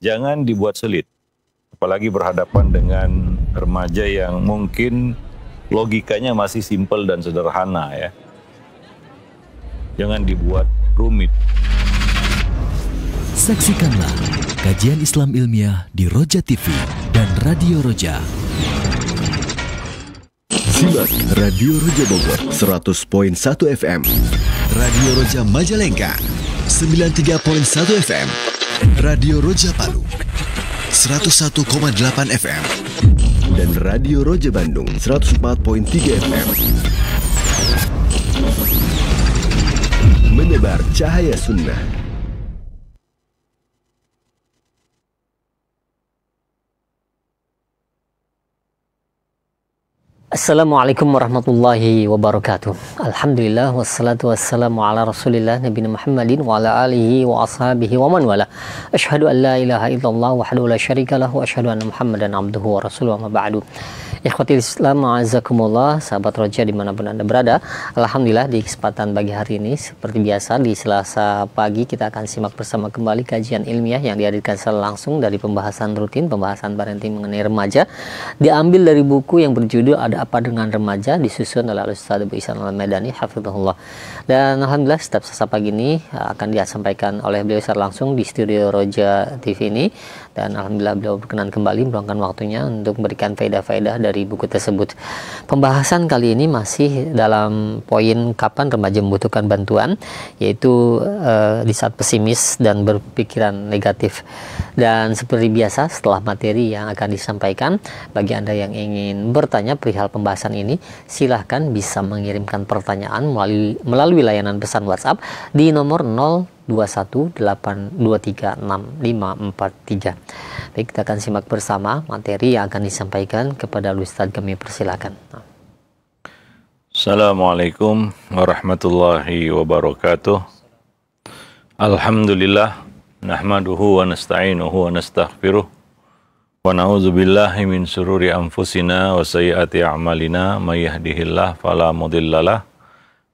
Jangan dibuat sulit, apalagi berhadapan dengan remaja yang mungkin logikanya masih simpel dan sederhana ya. Jangan dibuat rumit. Saksikanlah kajian Islam ilmiah di Roja TV dan Radio Roja. Simak Radio Roja Bogor 100.1 FM, Radio Roja Majalengka 93.1 FM, Radio Roja Palu 101,8 FM, dan Radio Roja Bandung 104.3 FM. Menebar cahaya sunnah. Assalamualaikum warahmatullahi wabarakatuh. Alhamdulillah wassalatu wassalamu ala Rasulillah nabiyina Muhammadin wa ala alihi wa ashabihi wa man wala. Asyhadu an la ilaha illallah wahdahu la syarika lahu wa asyhadu anna Muhammadan abduhu wa rasuluhu wa ma ba'du. Ikhwatil Islam, a'azakumullah, sahabat Roja dimanapun Anda berada. Alhamdulillah di kesempatan pagi hari ini seperti biasa di Selasa pagi kita akan simak bersama kembali kajian ilmiah yang dihadirkan secara langsung dari pembahasan rutin, pembahasan parenting mengenai remaja, diambil dari buku yang berjudul Ada Apa Dengan Remaja, disusun oleh Ustaz Abu Ihsan Al-Madani hafizahullah. Dan alhamdulillah setiap Selasa pagi ini akan disampaikan oleh beliau secara langsung di studio Roja TV ini, dan alhamdulillah beliau berkenan kembali meluangkan waktunya untuk memberikan faedah-faedah dari buku tersebut. Pembahasan kali ini masih dalam poin kapan remaja membutuhkan bantuan, yaitu di saat pesimis dan berpikiran negatif. Dan seperti biasa setelah materi yang akan disampaikan, bagi Anda yang ingin bertanya perihal pembahasan ini, silahkan bisa mengirimkan pertanyaan melalui layanan pesan WhatsApp di nomor 0218236543. Baik, kita akan simak bersama materi yang akan disampaikan kepada Ustaz. Kami persilakan. Assalamualaikum warahmatullahi wabarakatuh. Alhamdulillah, nahmaduhu wa nasta'inuhu wa nastaghfiruh, wa na'udzu billahi min syururi anfusina wa sayyiati a'malina, may yahdihillahu fala mudhillalah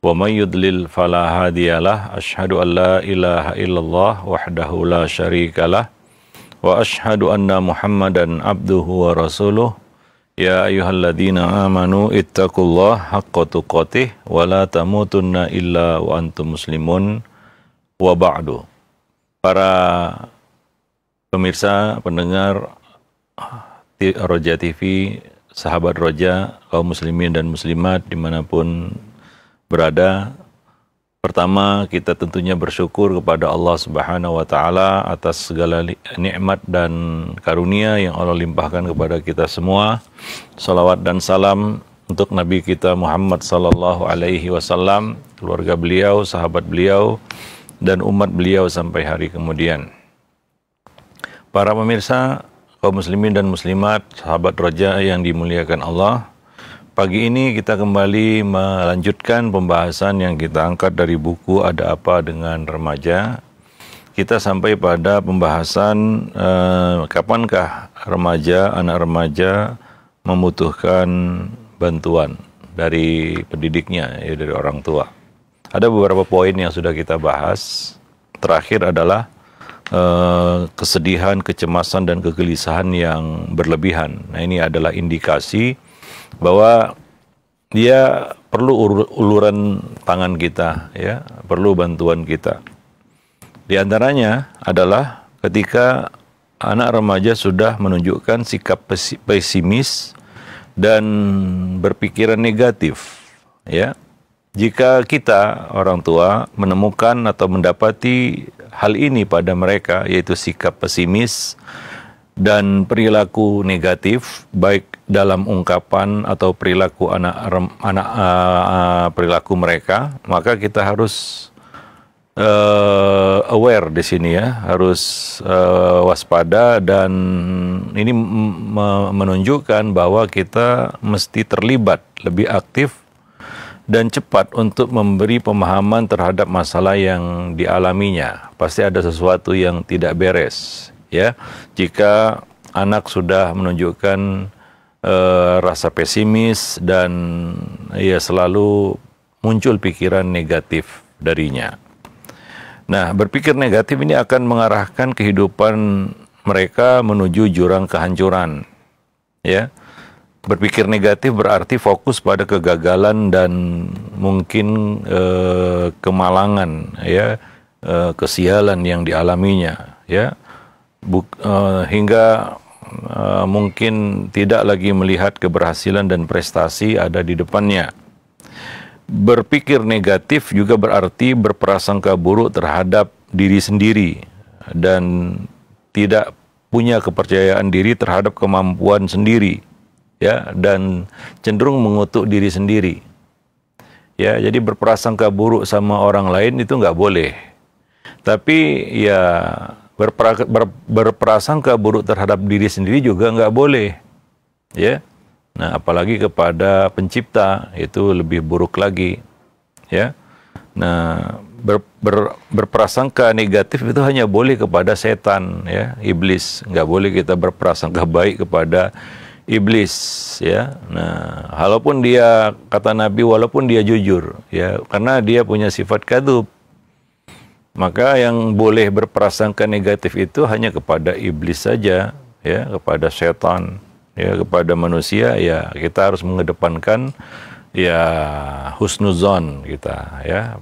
wa may yudlil fala hadiyalah. Asyhadu an la ilaha illallah wahdahu la syarikalah wa asyhadu anna Muhammadan abduhu wa rasuluh. Ya ayyuhalladzina amanu ittaqullaha haqqa tuqatih wa la tamutunna illa wa antum muslimun wa ba'du. Para pemirsa, pendengar Roja TV, sahabat Roja, kaum muslimin dan muslimat dimanapun berada, pertama kita tentunya bersyukur kepada Allah Subhanahu wa Ta'ala atas segala nikmat dan karunia yang Allah limpahkan kepada kita semua. Salawat dan salam untuk Nabi kita Muhammad sallallahu alaihi wasallam, keluarga beliau, sahabat beliau, dan umat beliau sampai hari kemudian. Para pemirsa, kaum muslimin dan muslimat, sahabat Roja yang dimuliakan Allah, pagi ini kita kembali melanjutkan pembahasan yang kita angkat dari buku Ada Apa Dengan Remaja. Kita sampai pada pembahasan kapankah anak remaja membutuhkan bantuan dari pendidiknya, ya, dari orang tua. Ada beberapa poin yang sudah kita bahas. Terakhir adalah kesedihan, kecemasan, dan kegelisahan yang berlebihan. Nah, ini adalah indikasi bahwa dia perlu uluran tangan kita, ya, perlu bantuan kita. Di antaranya adalah ketika anak remaja sudah menunjukkan sikap pesimis dan berpikiran negatif, ya. Jika kita orang tua menemukan atau mendapati hal ini pada mereka, yaitu sikap pesimis dan perilaku negatif, baik dalam ungkapan atau perilaku perilaku mereka, maka kita harus aware di sini, ya, harus waspada, dan ini menunjukkan bahwa kita mesti terlibat lebih aktif dan cepat untuk memberi pemahaman terhadap masalah yang dialaminya. Pasti ada sesuatu yang tidak beres, ya. Jika anak sudah menunjukkan rasa pesimis dan ya selalu muncul pikiran negatif darinya. Nah, berpikir negatif ini akan mengarahkan kehidupan mereka menuju jurang kehancuran. Ya, berpikir negatif berarti fokus pada kegagalan dan mungkin kemalangan, ya, kesialan yang dialaminya, ya, hingga mungkin tidak lagi melihat keberhasilan dan prestasi ada di depannya. Berpikir negatif juga berarti berprasangka buruk terhadap diri sendiri dan tidak punya kepercayaan diri terhadap kemampuan sendiri, ya, dan cenderung mengutuk diri sendiri. Ya, jadi berprasangka buruk sama orang lain itu nggak boleh. Tapi ya berprasangka buruk terhadap diri sendiri juga nggak boleh. Ya. Nah, apalagi kepada pencipta itu lebih buruk lagi, ya. Nah, berprasangka negatif itu hanya boleh kepada setan, ya, iblis. Nggak boleh kita berprasangka baik kepada iblis, ya. Nah, walaupun dia, kata Nabi, walaupun dia jujur, ya, karena dia punya sifat kadzub, maka yang boleh berprasangka negatif itu hanya kepada iblis saja, ya, kepada setan. Ya, kepada manusia ya kita harus mengedepankan ya husnuzon kita, ya.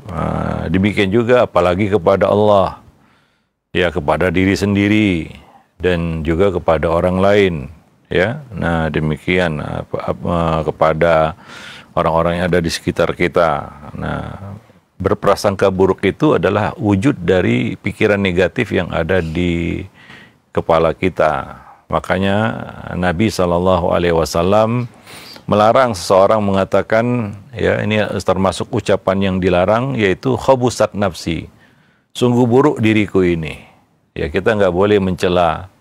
Demikian juga apalagi kepada Allah, ya, kepada diri sendiri dan juga kepada orang lain, ya. Nah, demikian kepada orang-orang yang ada di sekitar kita. Nah, berprasangka buruk itu adalah wujud dari pikiran negatif yang ada di kepala kita. Makanya Nabi SAW melarang seseorang mengatakan, ya, ini termasuk ucapan yang dilarang, yaitu khabusat nafsi, sungguh buruk diriku ini. Ya, kita nggak boleh mencela,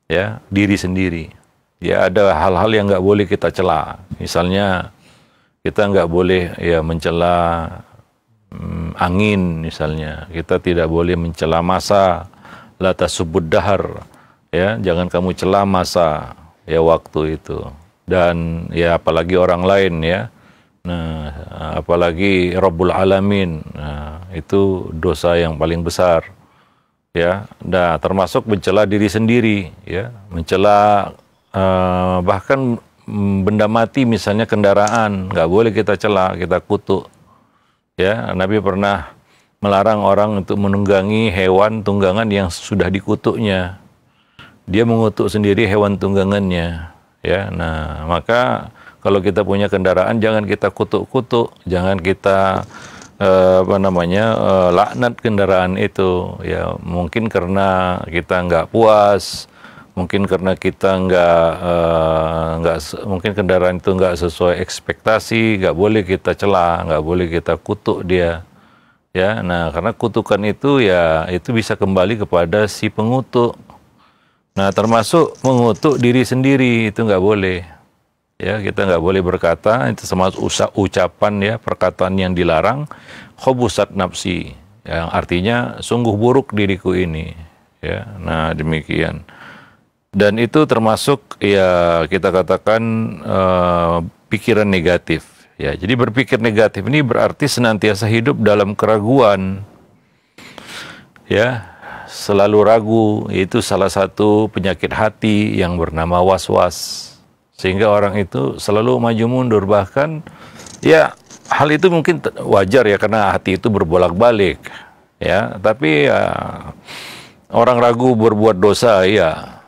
ya, diri sendiri. Ya, ada hal-hal yang nggak boleh kita cela. Misalnya kita nggak boleh, ya, mencela angin, misalnya. Kita tidak boleh mencela masa, la tasubud dahar. Ya, jangan kamu celah masa, ya, waktu itu. Dan ya apalagi orang lain, ya. Nah, apalagi Rabbul Alamin. Nah, itu dosa yang paling besar. Ya, nah, termasuk mencela diri sendiri, ya. Mencela bahkan benda mati, misalnya kendaraan, nggak boleh kita cela, kita kutuk. Ya, Nabi pernah melarang orang untuk menunggangi hewan tunggangan yang sudah dikutuknya. Dia mengutuk sendiri hewan tunggangannya, ya. Nah, maka kalau kita punya kendaraan jangan kita kutuk-kutuk, jangan kita laknat kendaraan itu, ya. Mungkin karena kita nggak puas, mungkin karena kita mungkin kendaraan itu nggak sesuai ekspektasi, nggak boleh kita cela, nggak boleh kita kutuk dia, ya. Nah, karena kutukan itu, ya, itu bisa kembali kepada si pengutuk. Nah, termasuk mengutuk diri sendiri itu nggak boleh, ya. Kita nggak boleh berkata, itu termasuk ucapan, ya, perkataan yang dilarang, khobusat nafsi, yang artinya sungguh buruk diriku ini, ya. Nah, demikian. Dan itu termasuk, ya, kita katakan pikiran negatif, ya. Jadi berpikir negatif ini berarti senantiasa hidup dalam keraguan, ya. Selalu ragu, itu salah satu penyakit hati yang bernama was-was. Sehingga orang itu selalu maju mundur. Bahkan, ya, hal itu mungkin wajar, ya, karena hati itu berbolak-balik, ya. Tapi ya, orang ragu berbuat dosa, ya,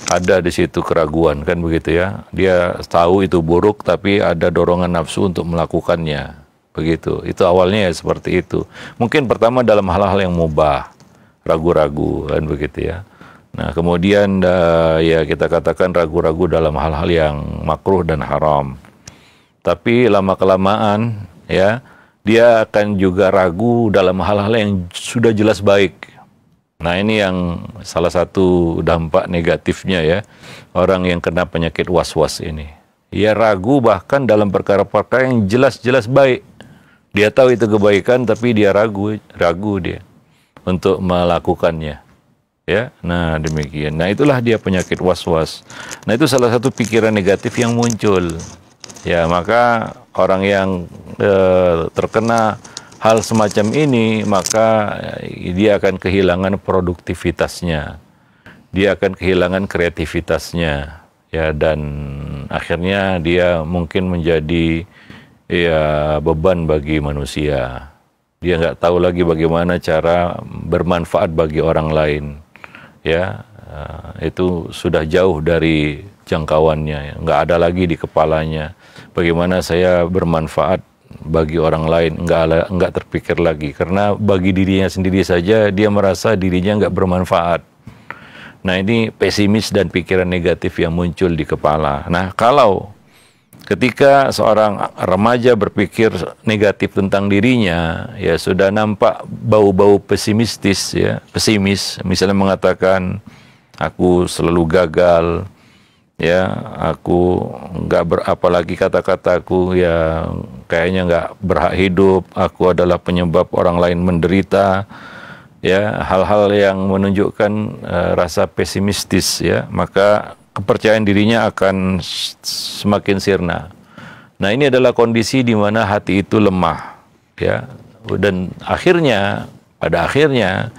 ada di situ keraguan, kan begitu, ya. Dia tahu itu buruk, tapi ada dorongan nafsu untuk melakukannya, begitu. Itu awalnya, ya, seperti itu. Mungkin pertama dalam hal-hal yang mubah, ragu-ragu, kan begitu, ya. Nah, kemudian ya kita katakan ragu-ragu dalam hal-hal yang makruh dan haram. Tapi lama-kelamaan, ya, dia akan juga ragu dalam hal-hal yang sudah jelas baik. Nah, ini yang salah satu dampak negatifnya, ya, orang yang kena penyakit was-was ini. Ia ragu bahkan dalam perkara-perkara yang jelas-jelas baik. Dia tahu itu kebaikan, tapi dia ragu dia untuk melakukannya, ya. Nah, demikian. Nah, itulah dia penyakit was-was. Nah, itu salah satu pikiran negatif yang muncul, ya. Maka orang yang terkena hal semacam ini, maka dia akan kehilangan produktivitasnya. dia akan kehilangan kreativitasnya, ya, dan akhirnya dia mungkin menjadi ya beban bagi manusia. Dia nggak tahu lagi bagaimana cara bermanfaat bagi orang lain, ya. Itu sudah jauh dari jangkauannya, nggak ada lagi di kepalanya. Bagaimana saya bermanfaat bagi orang lain, nggak terpikir lagi, karena bagi dirinya sendiri saja dia merasa dirinya nggak bermanfaat. Nah, ini pesimis dan pikiran negatif yang muncul di kepala. Nah, kalau ketika seorang remaja berpikir negatif tentang dirinya, ya sudah nampak bau-bau pesimistis, ya, pesimis, misalnya mengatakan aku selalu gagal, ya, aku apalagi kata-kataku ya kayaknya nggak berhak hidup, aku adalah penyebab orang lain menderita, ya, hal-hal yang menunjukkan rasa pesimistis, ya, maka kepercayaan dirinya akan semakin sirna. Nah, ini adalah kondisi di mana hati itu lemah, ya, dan pada akhirnya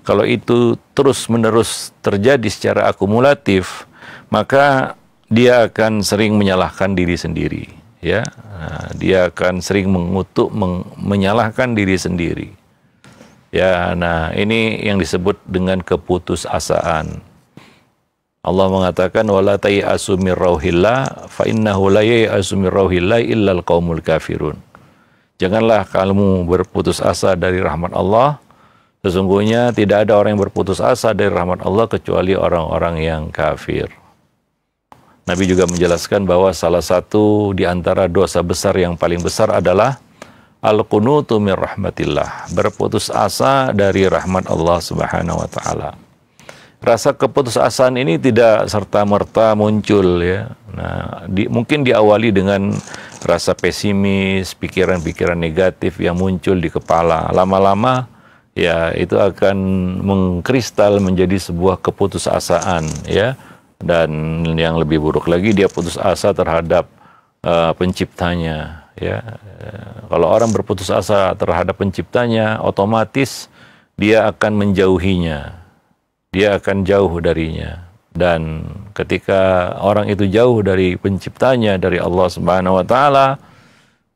kalau itu terus-menerus terjadi secara akumulatif, maka dia akan sering menyalahkan diri sendiri, ya. Nah, dia akan sering menyalahkan diri sendiri. Ya, nah ini yang disebut dengan keputusasaan. Allah mengatakan wala tayasu mir rauhillah fa innahu la yayasu mir rauhillah illal qaumul kafirun. Janganlah kamu berputus asa dari rahmat Allah. Sesungguhnya tidak ada orang yang berputus asa dari rahmat Allah kecuali orang-orang yang kafir. Nabi juga menjelaskan bahwa salah satu di antara dosa besar yang paling besar adalah al-qunutu min rahmatillah, berputus asa dari rahmat Allah Subhanahu wa taala. Rasa keputusasaan ini tidak serta-merta muncul, ya. Nah, mungkin diawali dengan rasa pesimis, pikiran-pikiran negatif yang muncul di kepala. Lama-lama ya itu akan mengkristal menjadi sebuah keputusasaan, ya. Dan yang lebih buruk lagi, dia putus asa terhadap penciptanya, ya. Kalau orang berputus asa terhadap penciptanya, otomatis dia akan menjauhinya, dia akan jauh darinya. Dan ketika orang itu jauh dari penciptanya, dari Allah Subhanahu wa taala,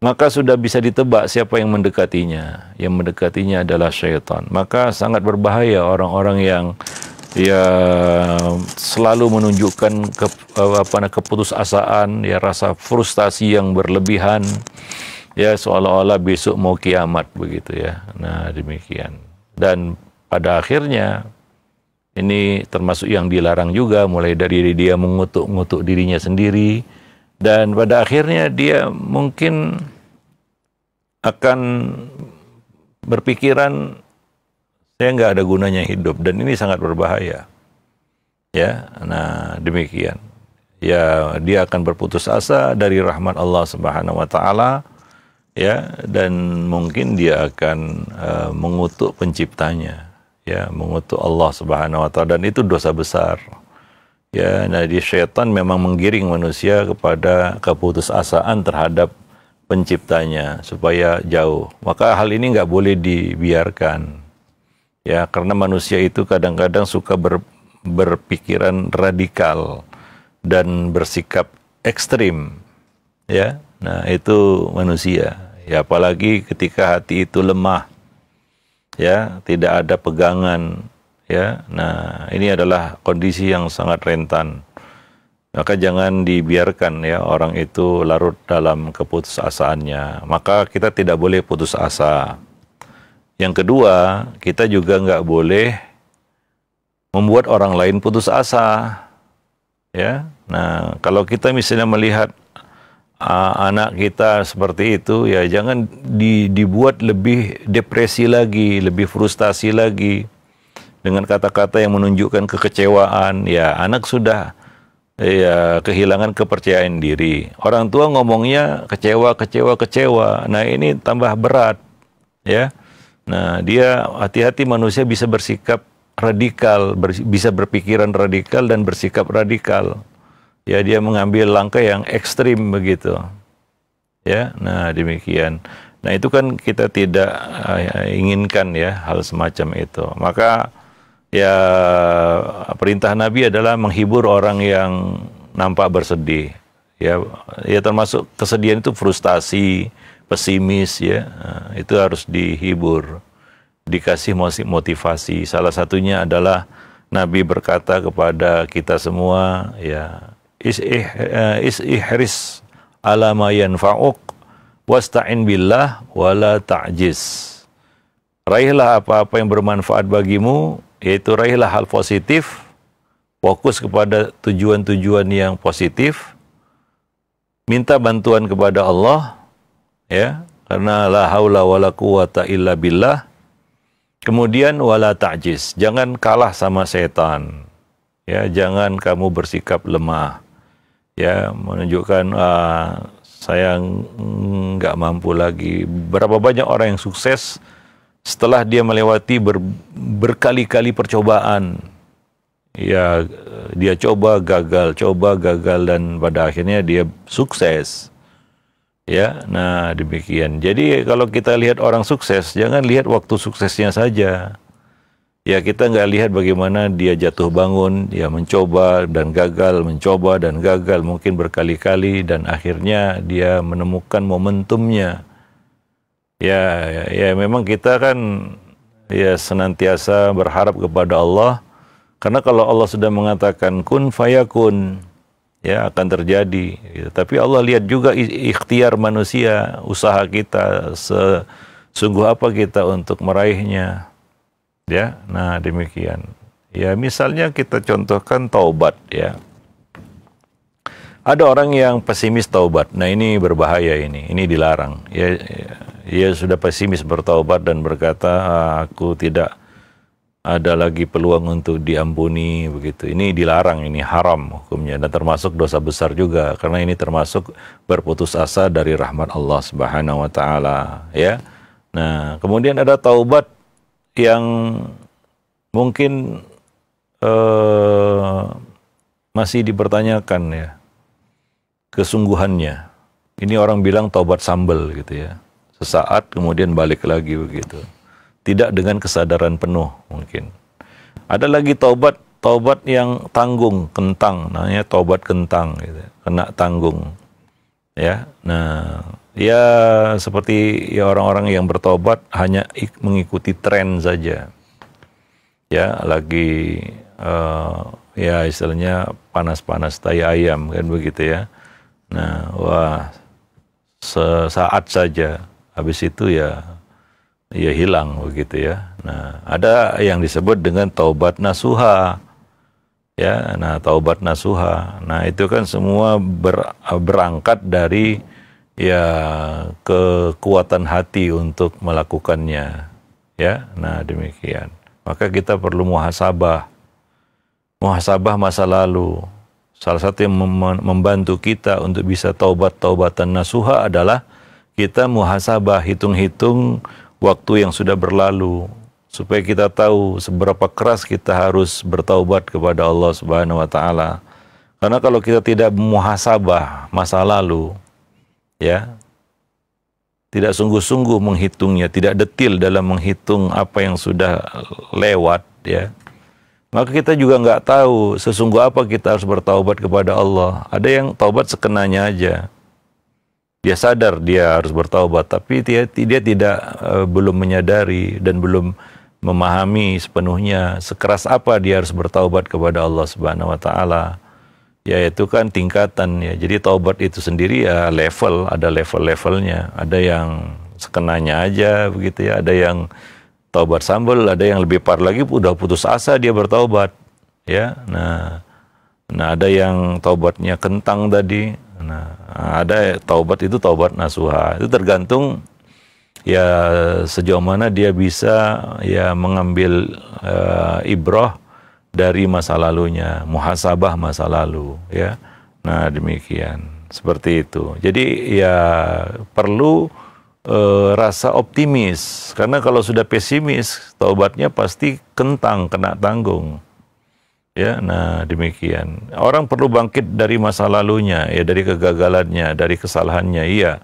maka sudah bisa ditebak siapa yang mendekatinya. Yang mendekatinya adalah syaitan. Maka sangat berbahaya orang-orang yang selalu menunjukkan keputusasaan, ya, rasa frustasi yang berlebihan, ya, seolah-olah besok mau kiamat begitu, ya. Nah, demikian. Dan pada akhirnya ini termasuk yang dilarang juga, mulai dari dia mengutuk-ngutuk dirinya sendiri, dan pada akhirnya dia mungkin akan berpikiran saya nggak ada gunanya hidup, dan ini sangat berbahaya, ya. Nah, demikian, ya, dia akan berputus asa dari rahmat Allah Subhanahu wa taala, ya, dan mungkin dia akan mengutuk penciptanya, ya, mengutuk Allah Subhanahu wa taala, dan itu dosa besar, ya. Nah, di syaitan memang menggiring manusia kepada keputusasaan terhadap penciptanya supaya jauh. Maka hal ini nggak boleh dibiarkan, ya, karena manusia itu kadang-kadang suka berpikiran radikal dan bersikap ekstrim, ya. Nah, itu manusia, ya, apalagi ketika hati itu lemah, ya, tidak ada pegangan, ya. Nah, ini adalah kondisi yang sangat rentan. Maka jangan dibiarkan, ya, orang itu larut dalam keputusasaannya. Maka kita tidak boleh putus asa. Yang kedua, kita juga nggak boleh membuat orang lain putus asa, ya. Nah, kalau kita misalnya melihat anak kita seperti itu, ya jangan dibuat lebih depresi lagi, lebih frustasi lagi dengan kata-kata yang menunjukkan kekecewaan. Ya, anak sudah ya kehilangan kepercayaan diri. Orang tua ngomongnya kecewa. Nah, ini tambah berat, ya. Nah, dia hati-hati, manusia bisa bersikap radikal, bisa berpikiran radikal dan bersikap radikal. Ya, dia mengambil langkah yang ekstrim begitu. Ya, nah demikian. Nah, itu kan kita tidak inginkan, ya, hal semacam itu. Maka ya perintah Nabi adalah menghibur orang yang nampak bersedih. Ya termasuk kesedihan itu frustasi, pesimis ya. Itu harus dihibur, dikasih motivasi. Salah satunya adalah Nabi berkata kepada kita semua, ya, ihris ala ma yanfa'uk wasta'in billah wala ta'jiz. Raihlah apa-apa yang bermanfaat bagimu, yaitu raihlah hal positif, fokus kepada tujuan-tujuan yang positif, minta bantuan kepada Allah, ya, karena la haula wala quwata illa billah. Kemudian wala ta'jiz, jangan kalah sama setan. Ya, jangan kamu bersikap lemah. Ya, menunjukkan saya nggak mampu lagi. Berapa banyak orang yang sukses setelah dia melewati berkali-kali percobaan. Ya, dia coba gagal dan pada akhirnya dia sukses. Ya, nah demikian. Jadi kalau kita lihat orang sukses, jangan lihat waktu suksesnya saja. Ya, kita nggak lihat bagaimana dia jatuh bangun, ya mencoba dan gagal, mungkin berkali-kali dan akhirnya dia menemukan momentumnya. Ya memang kita kan ya senantiasa berharap kepada Allah, karena kalau Allah sudah mengatakan kun fayakun, ya akan terjadi. Gitu. Tapi Allah lihat juga ikhtiar manusia, usaha kita, sesungguh apa kita untuk meraihnya. Ya, nah demikian. Ya misalnya kita contohkan taubat, ya. Ada orang yang pesimis taubat. Nah ini berbahaya ini dilarang. Ya sudah pesimis bertaubat dan berkata aku tidak ada lagi peluang untuk diampuni begitu. Ini dilarang, ini haram hukumnya dan termasuk dosa besar juga karena ini termasuk berputus asa dari rahmat Allah Subhanahu wa taala, ya. Nah, kemudian ada taubat yang mungkin masih dipertanyakan ya kesungguhannya. Ini orang bilang taubat sambal gitu ya. Sesaat kemudian balik lagi begitu. Tidak dengan kesadaran penuh mungkin. Ada lagi taubat yang tanggung, kentang, namanya taubat kentang gitu. Kena tanggung. Ya. Nah, ya seperti ya orang-orang yang bertaubat hanya mengikuti tren saja. Ya, lagi ya istilahnya panas-panas tai ayam kan begitu ya. Nah, wah sesaat saja habis itu ya hilang begitu ya. Nah, ada yang disebut dengan taubat nasuha. Ya, nah taubat nasuha. Nah, itu kan semua berangkat dari ya kekuatan hati untuk melakukannya. Ya, nah demikian. Maka kita perlu muhasabah masa lalu. Salah satu yang membantu kita untuk bisa taubatan nasuha adalah kita muhasabah, hitung-hitung waktu yang sudah berlalu supaya kita tahu seberapa keras kita harus bertaubat kepada Allah Subhanahu wa taala. Karena kalau kita tidak muhasabah masa lalu, ya, tidak sungguh-sungguh menghitungnya, tidak detil dalam menghitung apa yang sudah lewat, ya, maka kita juga nggak tahu sesungguh apa kita harus bertaubat kepada Allah. Ada yang taubat sekenanya aja. Dia sadar dia harus bertaubat, tapi dia tidak belum menyadari dan belum memahami sepenuhnya sekeras apa dia harus bertaubat kepada Allah Subhanahu wa taala. Ya itu kan tingkatan ya. Jadi taubat itu sendiri ya ada level-levelnya. Ada yang sekenanya aja begitu ya, ada yang taubat sambal, ada yang lebih parah lagi udah putus asa dia bertaubat. Ya. Nah ada yang taubatnya kentang tadi. Nah, ada taubat itu taubat nasuha. Itu tergantung ya sejauh mana dia bisa ya mengambil ibrah dari masa lalunya, muhasabah masa lalu, ya. Nah, demikian. Seperti itu. Jadi ya perlu rasa optimis, karena kalau sudah pesimis, taubatnya pasti kentang, kena tanggung. Ya, nah demikian. Orang perlu bangkit dari masa lalunya, ya dari kegagalannya, dari kesalahannya, iya.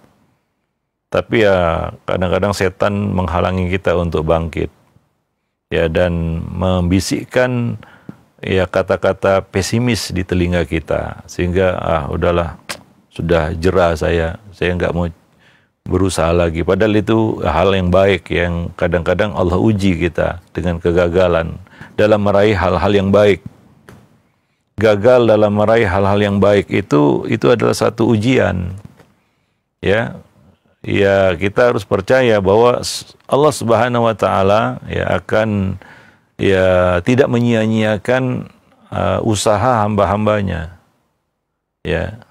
Tapi ya kadang-kadang setan menghalangi kita untuk bangkit. ya, dan membisikkan ya kata-kata pesimis di telinga kita, sehingga udahlah, sudah jera saya nggak mau berusaha lagi. Padahal itu hal yang baik yang kadang-kadang Allah uji kita dengan kegagalan dalam meraih hal-hal yang baik. Gagal dalam meraih hal-hal yang baik itu adalah satu ujian. Ya, kita harus percaya bahwa Allah Subhanahu wa taala ya akan tidak menyia-nyiakan usaha hamba-hambanya. Ya.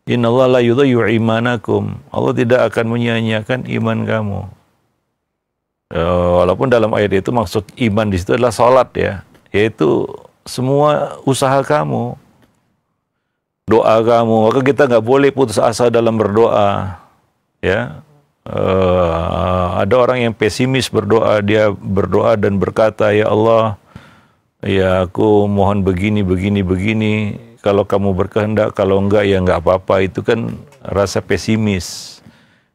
Innallaha la yudhi'u imanakum. Allah tidak akan menyia-nyiakan iman kamu. Walaupun dalam ayat itu maksud iman di situ adalah salat ya, yaitu semua usaha kamu, doa kamu. Maka kita nggak boleh putus asa dalam berdoa. Ya, ada orang yang pesimis berdoa, dia berdoa dan berkata, ya Allah, ya aku mohon begini. Kalau kamu berkehendak, kalau enggak ya enggak apa-apa. Itu kan rasa pesimis.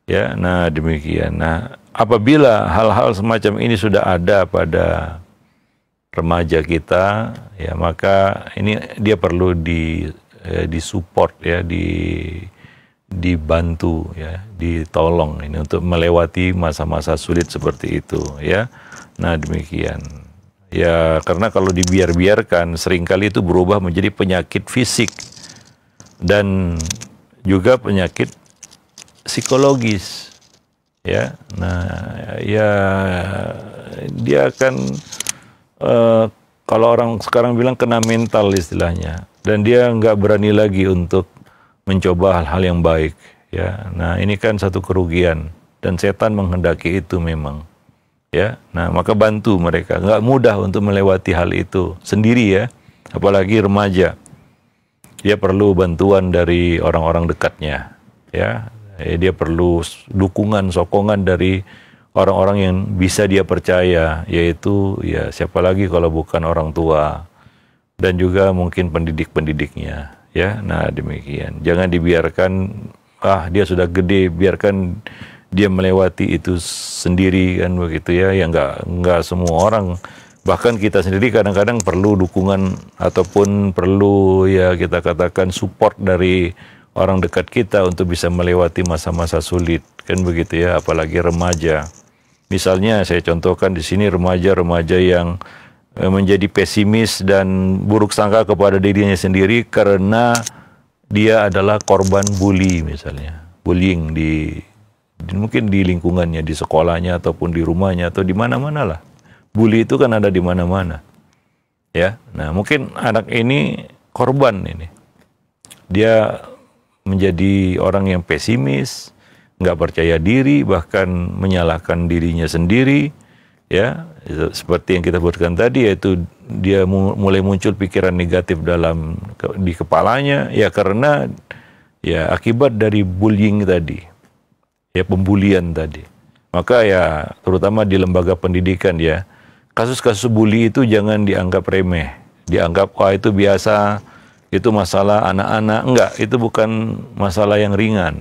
Ya, nah demikian. Nah, apabila hal-hal semacam ini sudah ada pada remaja kita, ya maka ini dia perlu disupport ya, dibantu ya, ditolong ini untuk melewati masa-masa sulit seperti itu ya. Nah, demikian. Ya, karena kalau dibiarkan seringkali itu berubah menjadi penyakit fisik dan juga penyakit psikologis. Ya, nah, ya dia akan kalau orang sekarang bilang kena mental istilahnya, dan dia nggak berani lagi untuk mencoba hal-hal yang baik. Ya, nah ini kan satu kerugian dan setan menghendaki itu memang. Ya, nah maka bantu mereka. Nggak mudah untuk melewati hal itu sendiri ya, apalagi remaja. Dia perlu bantuan dari orang-orang dekatnya. Ya, dia perlu dukungan, sokongan dari orang-orang yang bisa dia percaya, yaitu ya siapa lagi kalau bukan orang tua dan juga mungkin pendidik-pendidiknya. Ya, nah demikian. Jangan dibiarkan dia sudah gede, biarkan dia melewati itu sendiri kan begitu ya. Ya enggak semua orang, bahkan kita sendiri kadang-kadang perlu dukungan ataupun perlu ya kita katakan support dari orang dekat kita untuk bisa melewati masa-masa sulit kan begitu ya, apalagi remaja. Misalnya saya contohkan di sini remaja-remaja yang menjadi pesimis dan buruk sangka kepada dirinya sendiri karena dia adalah korban bully misalnya, bullying mungkin di lingkungannya, di sekolahnya ataupun di rumahnya atau di mana-mana lah. Bully itu kan ada di mana-mana. Ya. Nah, mungkin anak ini korban ini. Dia menjadi orang yang pesimis, nggak percaya diri, bahkan menyalahkan dirinya sendiri. Ya, seperti yang kita sebutkan tadi, yaitu dia mulai muncul pikiran negatif di kepalanya ya karena ya akibat dari bullying tadi. Ya, pembulian tadi. Maka ya terutama di lembaga pendidikan ya, kasus-kasus bully itu jangan dianggap remeh, dianggap wah itu biasa, itu masalah anak-anak. Enggak, itu bukan masalah yang ringan.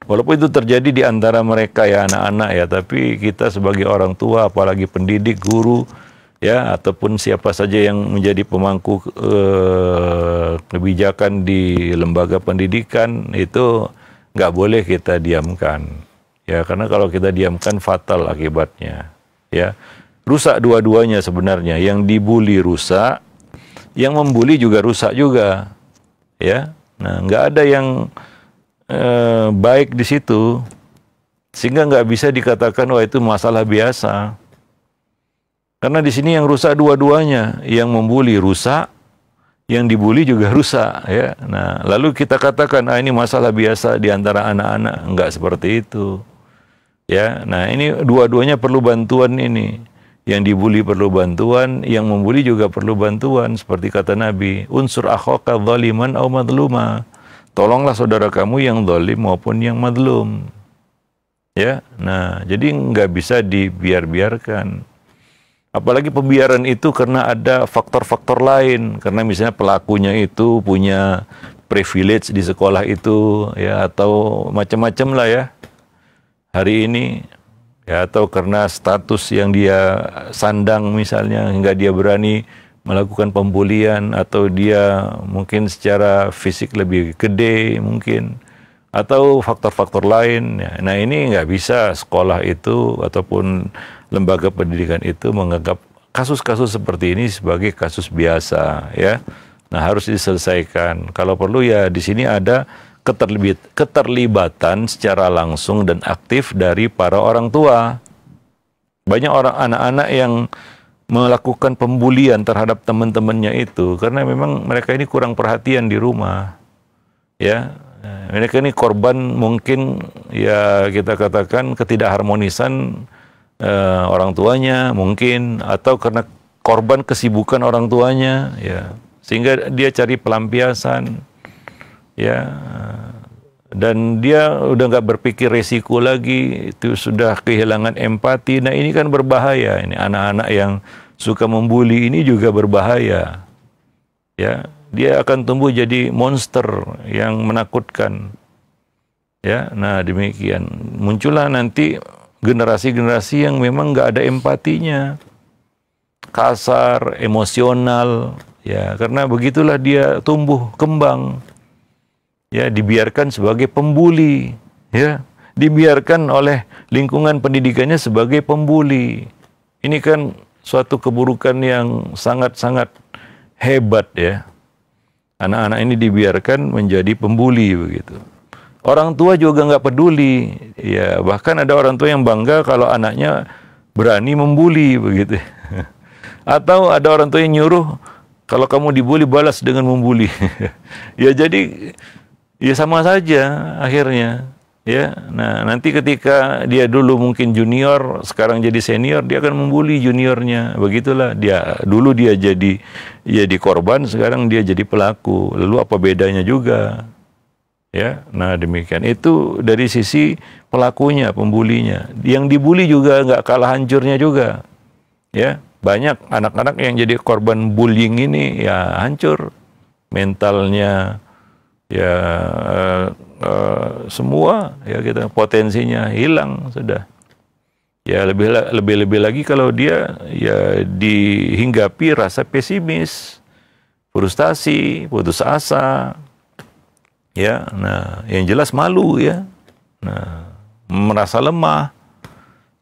Walaupun itu terjadi di antara mereka ya anak-anak ya, tapi kita sebagai orang tua, apalagi pendidik, guru ya, ataupun siapa saja yang menjadi pemangku kebijakan di lembaga pendidikan itu nggak boleh kita diamkan, ya karena kalau kita diamkan fatal akibatnya, ya rusak dua-duanya sebenarnya. Yang dibully rusak, yang membuli juga rusak juga, ya. Nah nggak ada yang baik di situ, sehingga nggak bisa dikatakan wah itu masalah biasa. Karena di sini yang rusak dua-duanya, yang membuli rusak, yang dibully juga rusak, ya. Nah, lalu kita katakan, ini masalah biasa di antara anak-anak. Enggak seperti itu. Ya, nah ini dua-duanya perlu bantuan ini. Yang dibully perlu bantuan, yang membuli juga perlu bantuan. Seperti kata Nabi, unsur akhaka zaliman aw madluma. Tolonglah saudara kamu yang zalim maupun yang madlum. Ya, nah jadi nggak bisa dibiarkan. Apalagi pembiaran itu karena ada faktor-faktor lain. Karena misalnya pelakunya itu punya privilege di sekolah itu, ya, atau macam-macam lah ya. Hari ini ya, atau karena status yang dia sandang misalnya hingga dia berani melakukan pembulian, atau dia mungkin secara fisik lebih gede mungkin, atau faktor-faktor lain. Ya. Nah ini nggak bisa sekolah itu ataupun lembaga pendidikan itu menganggap kasus-kasus seperti ini sebagai kasus biasa, ya. Nah harus diselesaikan. Kalau perlu ya di sini ada keterlibatan secara langsung dan aktif dari para orang tua. Banyak orang anak-anak yang melakukan pembulian terhadap teman-temannya itu karena memang mereka ini kurang perhatian di rumah, ya. Mereka ini korban mungkin ya kita katakan ketidakharmonisan orang tuanya mungkin, atau karena korban kesibukan orang tuanya, ya, sehingga dia cari pelampiasan, ya, dan dia udah nggak berpikir resiko lagi, itu sudah kehilangan empati. Nah ini kan berbahaya, ini anak-anak yang suka membuli ini juga berbahaya, ya. Dia akan tumbuh jadi monster yang menakutkan, ya. Nah demikian muncullah nanti generasi-generasi yang memang nggak ada empatinya, kasar, emosional, ya, karena begitulah dia tumbuh kembang, ya, dibiarkan sebagai pembuli, ya, dibiarkan oleh lingkungan pendidikannya sebagai pembuli. Ini kan suatu keburukan yang sangat-sangat hebat, ya. Anak-anak ini dibiarkan menjadi pembuli begitu. Orang tua juga nggak peduli, ya, bahkan ada orang tua yang bangga kalau anaknya berani membuli begitu. Atau ada orang tua yang nyuruh kalau kamu dibully balas dengan membuli. Ya jadi ya sama saja akhirnya, ya. Nah nanti ketika dia dulu mungkin junior, sekarang jadi senior, dia akan membuli juniornya. Begitulah dia dulu dia jadi korban, sekarang dia jadi pelaku. Lalu apa bedanya juga? Ya, nah demikian. Itu dari sisi pelakunya, pembulinya. Yang dibuli juga nggak kalah hancurnya juga. Ya, banyak anak-anak yang jadi korban bullying ini ya hancur mentalnya, ya semua, ya, kita potensinya hilang sudah. Ya lebih lagi kalau dia ya dihinggapi rasa pesimis, frustasi, putus asa, ya. Nah yang jelas malu, ya. Nah merasa lemah.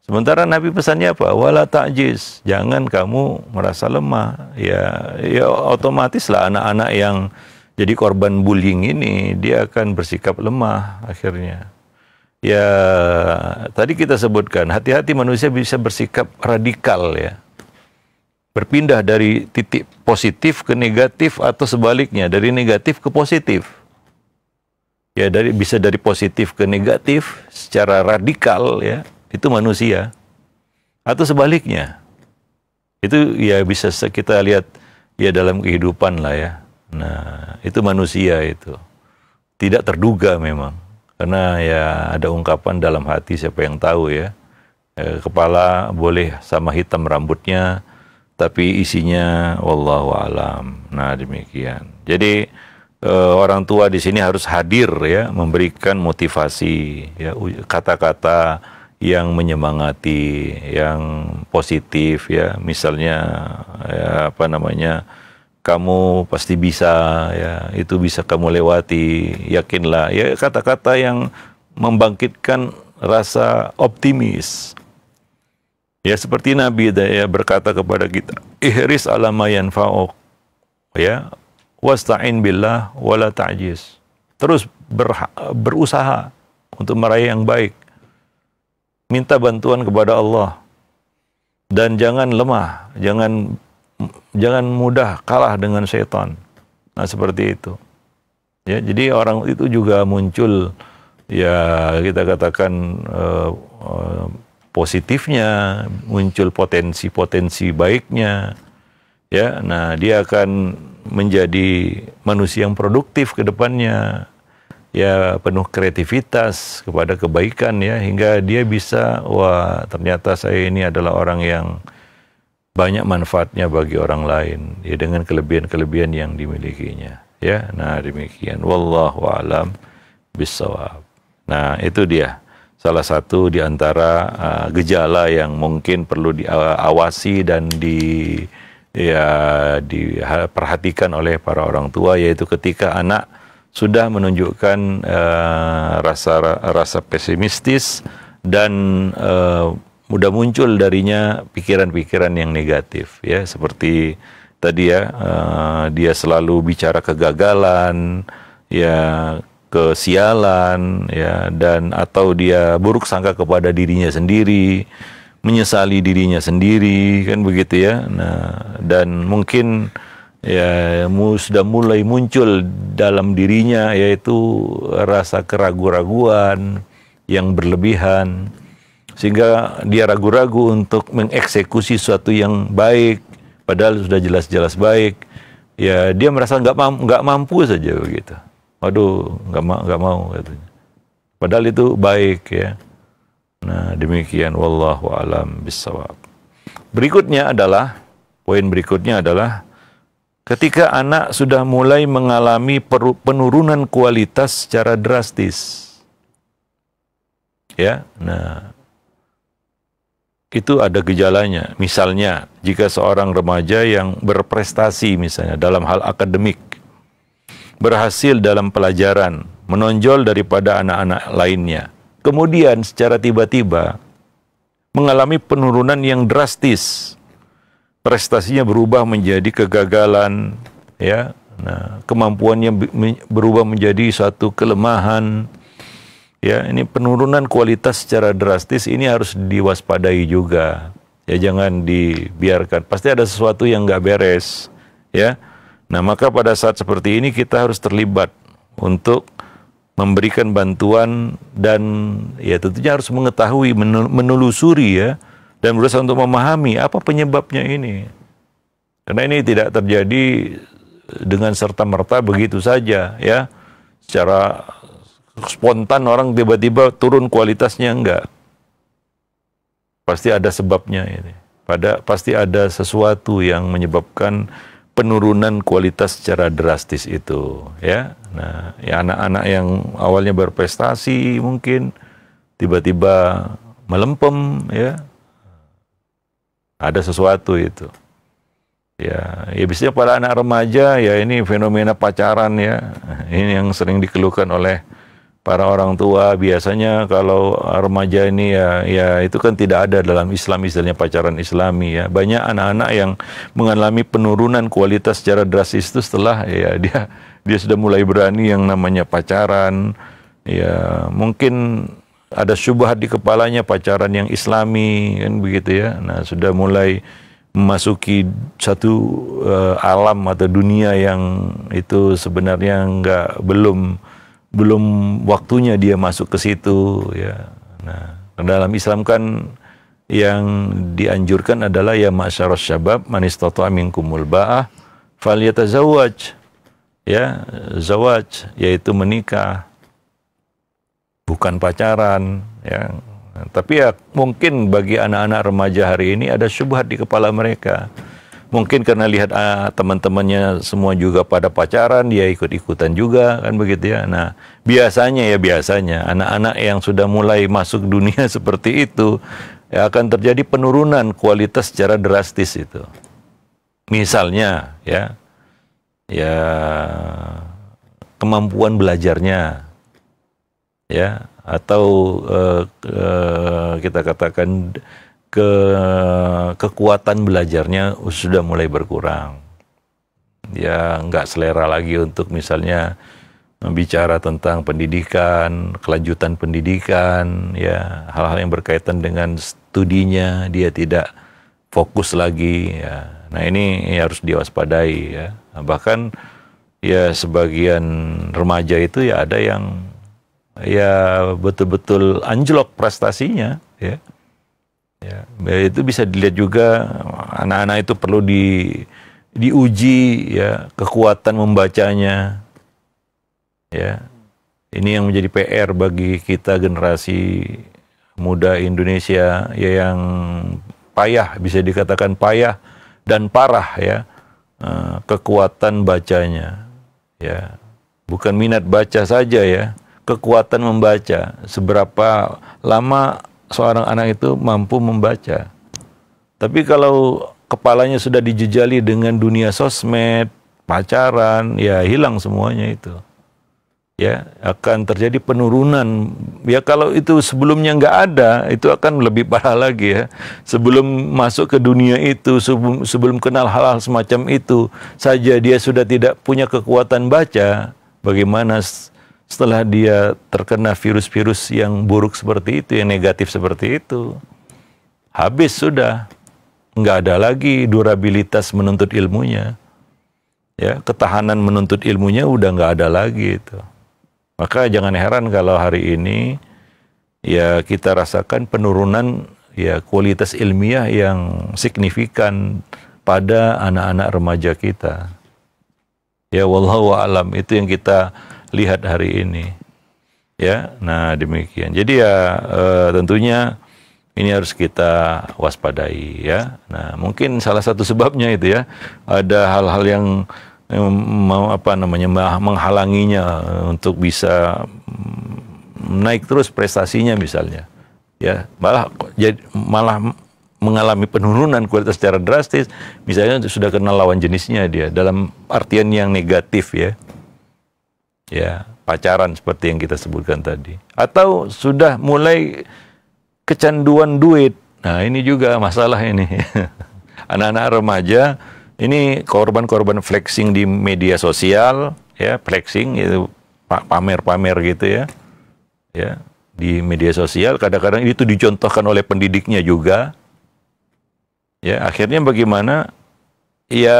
Sementara Nabi pesannya apa? Wala ta'jiz, jangan kamu merasa lemah. Ya otomatis lah anak-anak yang jadi korban bullying ini dia akan bersikap lemah akhirnya. Ya tadi kita sebutkan hati-hati manusia bisa bersikap radikal, ya. Berpindah dari titik positif ke negatif atau sebaliknya dari negatif ke positif. Ya bisa dari positif ke negatif secara radikal, ya. Itu manusia. Atau sebaliknya. Itu ya bisa kita lihat ya dalam kehidupan lah, ya. Nah, itu manusia itu. Tidak terduga memang. Karena ya ada ungkapan dalam hati siapa yang tahu, ya. Kepala boleh sama hitam rambutnya, tapi isinya wallahu alam. Nah, demikian. Jadi orang tua di sini harus hadir, ya, memberikan motivasi, ya, kata-kata yang menyemangati, yang positif, ya. Misalnya ya, apa namanya? Kamu pasti bisa, ya, itu bisa kamu lewati, yakinlah, ya, kata-kata yang membangkitkan rasa optimis. Ya seperti Nabi ya berkata kepada kita, ihris ala ma yanfa'uk, ya, wasta'in billah wala ta'jiz. Terus berusaha untuk meraih yang baik. Minta bantuan kepada Allah dan jangan lemah, jangan mudah kalah dengan setan. Nah seperti itu. Ya, jadi orang itu juga muncul, ya, kita katakan positifnya, muncul potensi-potensi baiknya. Ya, nah dia akan menjadi manusia yang produktif ke depannya. Ya, penuh kreativitas kepada kebaikan, ya, hingga dia bisa, wah, ternyata saya ini adalah orang yang banyak manfaatnya bagi orang lain, ya, dengan kelebihan-kelebihan yang dimilikinya, ya. Nah demikian, wallahu a'lam bissawab. Nah itu dia. salah satu di antara gejala yang mungkin perlu diawasi dan diperhatikan oleh para orang tua, yaitu ketika anak sudah menunjukkan rasa pesimistis dan mudah muncul darinya pikiran-pikiran yang negatif, ya, seperti tadi ya, dia selalu bicara kegagalan, ya, kesialan, ya, dan atau dia buruk sangka kepada dirinya sendiri, menyesali dirinya sendiri, kan begitu ya. Nah, dan mungkin ya sudah mulai muncul dalam dirinya yaitu rasa keraguan-raguan yang berlebihan, sehingga dia ragu-ragu untuk mengeksekusi sesuatu yang baik padahal sudah jelas-jelas baik. Ya, dia merasa nggak mampu saja begitu. Waduh, nggak mau katanya. Padahal itu baik, ya. Nah, demikian, wallahu a'lam bishawab. Poin berikutnya adalah ketika anak sudah mulai mengalami penurunan kualitas secara drastis. Ya, nah, itu ada gejalanya. Misalnya, jika seorang remaja yang berprestasi misalnya dalam hal akademik, berhasil dalam pelajaran, menonjol daripada anak-anak lainnya, kemudian secara tiba-tiba mengalami penurunan yang drastis, prestasinya berubah menjadi kegagalan, ya. Nah, kemampuannya berubah menjadi suatu kelemahan. Ya, ini penurunan kualitas secara drastis, ini harus diwaspadai juga. Ya, jangan dibiarkan. Pasti ada sesuatu yang nggak beres, ya. Nah, maka pada saat seperti ini kita harus terlibat untuk memberikan bantuan dan ya tentunya harus mengetahui, menelusuri, ya, dan berusaha untuk memahami apa penyebabnya ini. Karena ini tidak terjadi dengan serta-merta begitu saja, ya. Secara spontan orang tiba-tiba turun kualitasnya, enggak. Pasti ada sebabnya ini. Pasti ada sesuatu yang menyebabkan penurunan kualitas secara drastis itu, ya. Nah, ya, anak-anak yang awalnya berprestasi mungkin tiba-tiba melempem, ya. Ada sesuatu itu. Ya biasanya pada anak remaja, ya, ini fenomena pacaran, ya. Ini yang sering dikeluhkan oleh para orang tua. Biasanya kalau remaja ini ya itu kan tidak ada dalam Islam istilahnya pacaran Islami, ya. Banyak anak-anak yang mengalami penurunan kualitas secara drastis itu setelah ya dia sudah mulai berani yang namanya pacaran. Ya, mungkin ada syubhat di kepalanya pacaran yang Islami, kan begitu, ya. Nah, sudah mulai memasuki satu alam atau dunia yang itu sebenarnya belum waktunya dia masuk ke situ, ya. Nah, dalam Islam kan yang dianjurkan adalah ya ma'syaras syabab man istata'a minkumul ba'ah falyatazawwaj, ya, zawaj, yaitu menikah, bukan pacaran, ya. Tapi ya mungkin bagi anak-anak remaja hari ini ada syubhat di kepala mereka. Mungkin karena lihat teman-temannya semua juga pada pacaran, dia ikut-ikutan juga, kan begitu, ya. Nah, biasanya anak-anak yang sudah mulai masuk dunia seperti itu, ya, akan terjadi penurunan kualitas secara drastis itu. Misalnya, ya kemampuan belajarnya, ya, atau kita katakan kekuatan belajarnya sudah mulai berkurang. Ya, nggak selera lagi untuk misalnya bicara tentang pendidikan, kelanjutan pendidikan, ya, hal-hal yang berkaitan dengan studinya dia tidak fokus lagi, ya. Nah, ini harus diwaspadai, ya. Bahkan ya sebagian remaja itu ya ada yang ya betul-betul anjlok prestasinya, ya. Ya, itu bisa dilihat juga. Anak-anak itu perlu diuji, ya, kekuatan membacanya, ya. Ini yang menjadi PR bagi kita generasi muda Indonesia, ya, yang payah, bisa dikatakan payah dan parah, ya, kekuatan bacanya, ya. Bukan minat baca saja, ya, kekuatan membaca, seberapa lama seorang anak itu mampu membaca. Tapi kalau kepalanya sudah dijejali dengan dunia sosmed, pacaran, ya hilang semuanya itu. Ya, akan terjadi penurunan. Ya kalau itu sebelumnya nggak ada, itu akan lebih parah lagi ya. Sebelum masuk ke dunia itu, sebelum kenal hal-hal semacam itu saja dia sudah tidak punya kekuatan baca. Bagaimana setelah dia terkena virus-virus yang buruk seperti itu, yang negatif seperti itu? Habis sudah. Nggak ada lagi durabilitas menuntut ilmunya. Ya, ketahanan menuntut ilmunya udah nggak ada lagi itu. Maka jangan heran kalau hari ini ya kita rasakan penurunan ya kualitas ilmiah yang signifikan pada anak-anak remaja kita. Ya wallahu a'lam, itu yang kita lihat hari ini. Ya, nah demikian. Jadi ya tentunya ini harus kita waspadai ya. Nah, mungkin salah satu sebabnya itu ya, ada hal-hal yang menghalanginya untuk bisa naik terus prestasinya misalnya. Ya, malah mengalami penurunan kualitas secara drastis, misalnya sudah kenal lawan jenisnya dia dalam artian yang negatif ya. Ya, pacaran seperti yang kita sebutkan tadi. Atau sudah mulai kecanduan duit. Nah, ini juga masalah ini. Anak-anak remaja ini korban-korban flexing di media sosial, ya, flexing itu pamer-pamer gitu ya. Ya, di media sosial kadang-kadang itu dicontohkan oleh pendidiknya juga. Ya, akhirnya bagaimana? Ya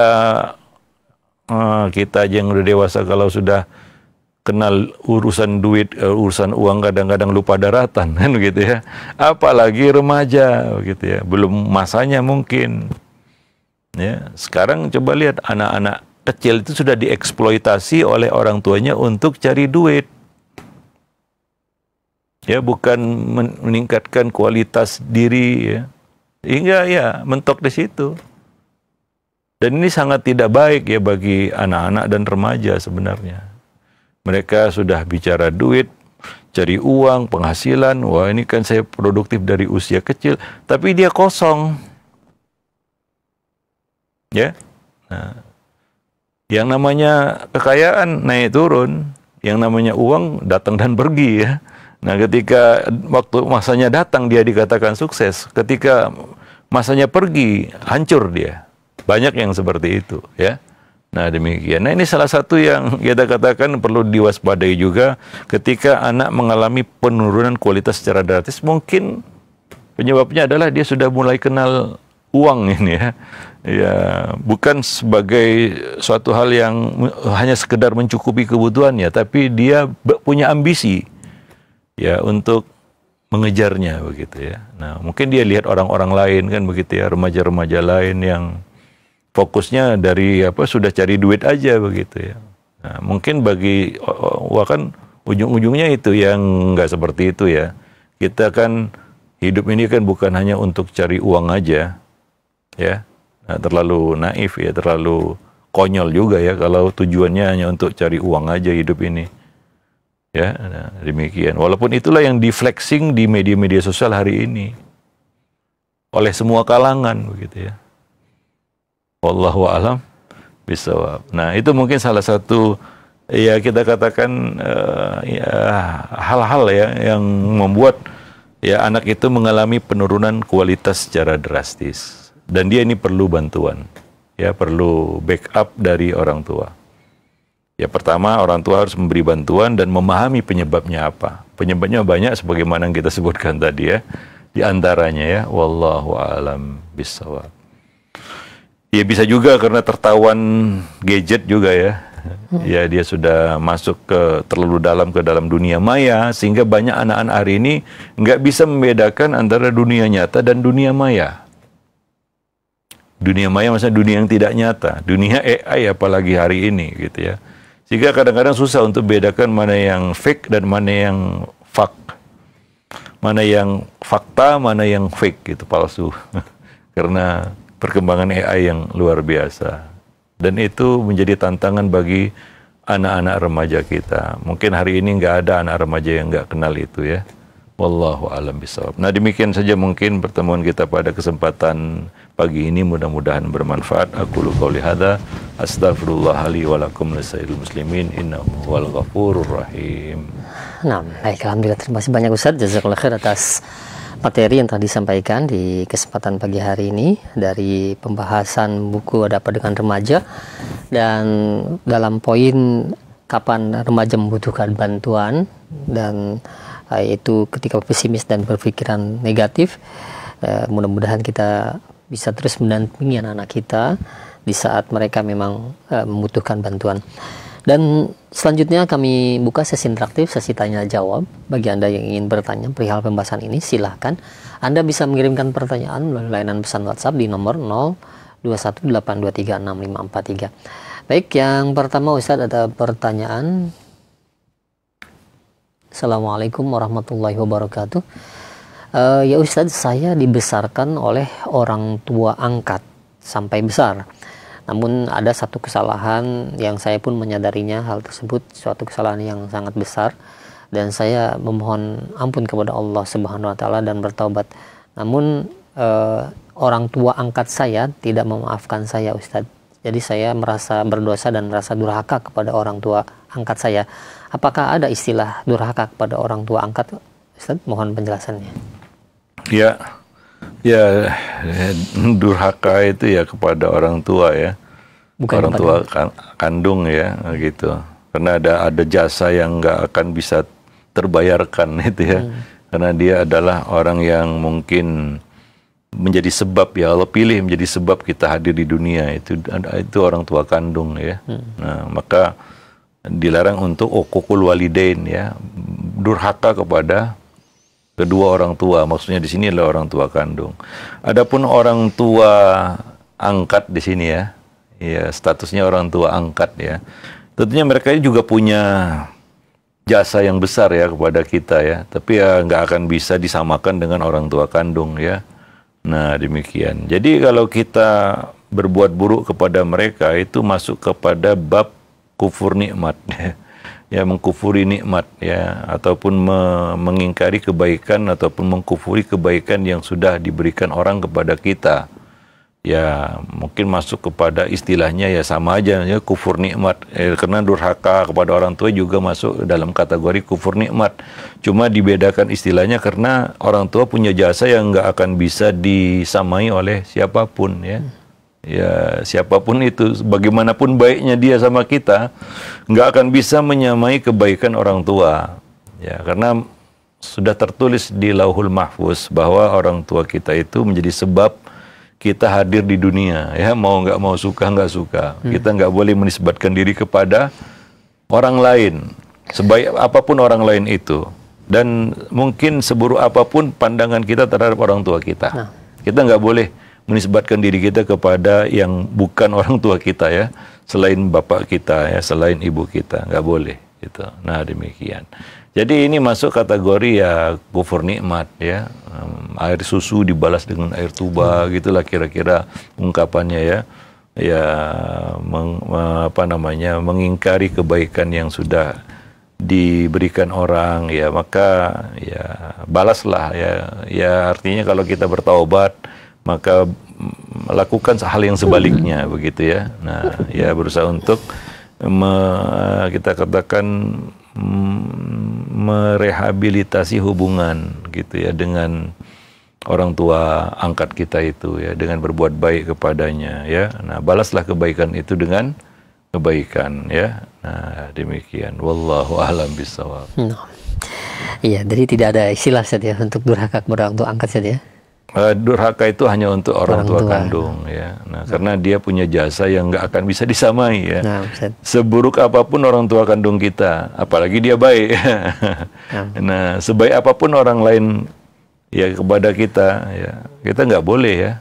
kita aja yang udah dewasa kalau sudah kenal urusan duit, urusan uang kadang-kadang lupa daratan kan gitu ya. Apalagi remaja gitu ya, belum masanya mungkin. Ya, sekarang coba lihat anak-anak kecil itu sudah dieksploitasi oleh orang tuanya untuk cari duit. Ya, bukan meningkatkan kualitas diri ya. Hingga ya mentok di situ. Dan ini sangat tidak baik ya bagi anak-anak dan remaja sebenarnya. Mereka sudah bicara duit, cari uang, penghasilan. Wah, ini kan saya produktif dari usia kecil, tapi dia kosong. Ya. Nah, yang namanya kekayaan naik turun, yang namanya uang datang dan pergi ya. Nah, ketika waktu masanya datang dia dikatakan sukses, ketika masanya pergi hancur dia. Banyak yang seperti itu ya. Nah, demikian. Nah, ini salah satu yang kita katakan perlu diwaspadai juga ketika anak mengalami penurunan kualitas secara drastis. Mungkin penyebabnya adalah dia sudah mulai kenal uang ini ya. Ya, bukan sebagai suatu hal yang hanya sekedar mencukupi kebutuhannya, tapi dia punya ambisi ya untuk mengejarnya begitu ya. Nah, mungkin dia lihat orang-orang lain kan begitu ya, remaja-remaja lain yang fokusnya dari sudah cari duit aja begitu ya. Nah, mungkin bagi kan ujung-ujungnya itu yang nggak seperti itu ya. Kita kan hidup ini kan bukan hanya untuk cari uang aja ya. Nah, terlalu naif ya, terlalu konyol juga ya kalau tujuannya hanya untuk cari uang aja hidup ini. Ya, nah, demikian. Walaupun itulah yang di-flexing di media-media sosial hari ini oleh semua kalangan begitu ya. Wallahu a'lam bishawab. Nah, itu mungkin salah satu ya kita katakan hal-hal ya yang membuat ya anak itu mengalami penurunan kualitas secara drastis. Dan dia ini perlu bantuan, ya perlu backup dari orang tua. Ya pertama orang tua harus memberi bantuan dan memahami penyebabnya apa. Penyebabnya banyak sebagaimana yang kita sebutkan tadi ya. Di antaranya ya, wallahu a'lam bishawab. Ya bisa juga karena tertawan gadget juga ya. Ya dia sudah masuk terlalu dalam ke dalam dunia maya sehingga banyak anak-anak hari ini nggak bisa membedakan antara dunia nyata dan dunia maya. Dunia maya maksudnya dunia yang tidak nyata, dunia AI apalagi hari ini gitu ya. Sehingga kadang-kadang susah untuk bedakan mana yang fake dan mana yang mana yang fakta, mana yang fake gitu, palsu. Karena perkembangan AI yang luar biasa. Dan itu menjadi tantangan bagi anak-anak remaja kita. Mungkin hari ini nggak ada anak remaja yang nggak kenal itu ya. Wallahu a'lam bishawab. Nah, demikian saja mungkin pertemuan kita pada kesempatan pagi ini, mudah-mudahan bermanfaat. Aqulu qouli hadza astaghfirullah li wa lakum lisairil muslimin innahu huwal ghafurur rahim. Nah, baik, alhamdulillah, terima kasih banyak Ustaz, jazakallahu khair atas materi yang telah disampaikan di kesempatan pagi hari ini dari pembahasan buku Ada Apa Dengan Remaja, dan dalam poin kapan remaja membutuhkan bantuan, dan yaitu ketika pesimis dan berpikiran negatif. Mudah-mudahan kita bisa terus mendampingi anak-anak kita di saat mereka memang membutuhkan bantuan. Dan selanjutnya kami buka sesi interaktif, sesi tanya jawab. Bagi Anda yang ingin bertanya perihal pembahasan ini, silahkan Anda bisa mengirimkan pertanyaan melalui layanan pesan WhatsApp di nomor 0218236543. Baik, yang pertama Ustadz, ada pertanyaan. Assalamualaikum warahmatullahi wabarakatuh. Ya Ustadz, saya dibesarkan oleh orang tua angkat sampai besar. Namun ada satu kesalahan yang saya pun menyadarinya, hal tersebut suatu kesalahan yang sangat besar, dan saya memohon ampun kepada Allah Subhanahu wa taala dan bertaubat. Namun orang tua angkat saya tidak memaafkan saya Ustadz. Jadi saya merasa berdosa dan merasa durhaka kepada orang tua angkat saya. Apakah ada istilah durhaka kepada orang tua angkat, Ustaz? Mohon penjelasannya. Ya, durhaka itu ya kepada orang tua ya. Bukan orang tua kandung ya, gitu. Karena ada jasa yang nggak akan bisa terbayarkan itu ya. Karena dia adalah orang yang mungkin menjadi sebab, ya Allah pilih menjadi sebab kita hadir di dunia, itu orang tua kandung ya. Nah, maka dilarang untuk uququl walidain ya, durhaka kepada kedua orang tua. Maksudnya di sini adalah orang tua kandung. Adapun orang tua angkat di sini ya, statusnya orang tua angkat ya. Tentunya mereka juga punya jasa yang besar ya kepada kita ya, tapi ya nggak akan bisa disamakan dengan orang tua kandung ya. Nah, demikian. Jadi kalau kita berbuat buruk kepada mereka, itu masuk kepada bab kufur nikmat ya, mengkufuri nikmat ya, ataupun mengingkari kebaikan ataupun mengkufuri kebaikan yang sudah diberikan orang kepada kita. Ya, mungkin masuk kepada istilahnya ya sama aja ya, kufur nikmat. Karena durhaka kepada orang tua juga masuk dalam kategori kufur nikmat. Cuma dibedakan istilahnya karena orang tua punya jasa yang nggak akan bisa disamai oleh siapapun ya. Ya, siapapun itu, bagaimanapun baiknya dia sama kita, nggak akan bisa menyamai kebaikan orang tua. Ya, karena sudah tertulis di Lauhul Mahfuz bahwa orang tua kita itu menjadi sebab kita hadir di dunia ya, mau nggak mau, suka nggak suka. Kita nggak boleh menisbatkan diri kepada orang lain, sebaik apapun orang lain itu, dan mungkin seburuk apapun pandangan kita terhadap orang tua kita. Kita nggak boleh menisbatkan diri kita kepada yang bukan orang tua kita ya, selain bapak kita ya, selain ibu kita, nggak boleh gitu. Nah, demikian. Jadi ini masuk kategori ya kufur nikmat ya. Air susu dibalas dengan air tuba, gitulah kira-kira ungkapannya ya. Ya mengingkari kebaikan yang sudah diberikan orang ya, maka ya balaslah ya. Ya artinya kalau kita bertaubat, maka lakukan hal yang sebaliknya begitu ya. Nah, ya berusaha untuk kita katakan merehabilitasi hubungan gitu ya dengan orang tua angkat kita itu ya, dengan berbuat baik kepadanya ya. Nah, balaslah kebaikan itu dengan kebaikan ya. Nah, demikian. Wallahu a'lam bishawab. Iya, jadi tidak ada istilah saja untuk durhaka kepada orang tua angkat saja ya. Durhaka itu hanya untuk orang tua kandung ya. Nah, karena dia punya jasa yang nggak akan bisa disamai ya. Seburuk apapun orang tua kandung kita, apalagi dia baik. Nah, sebaik apapun orang lain ya kepada kita ya, kita nggak boleh ya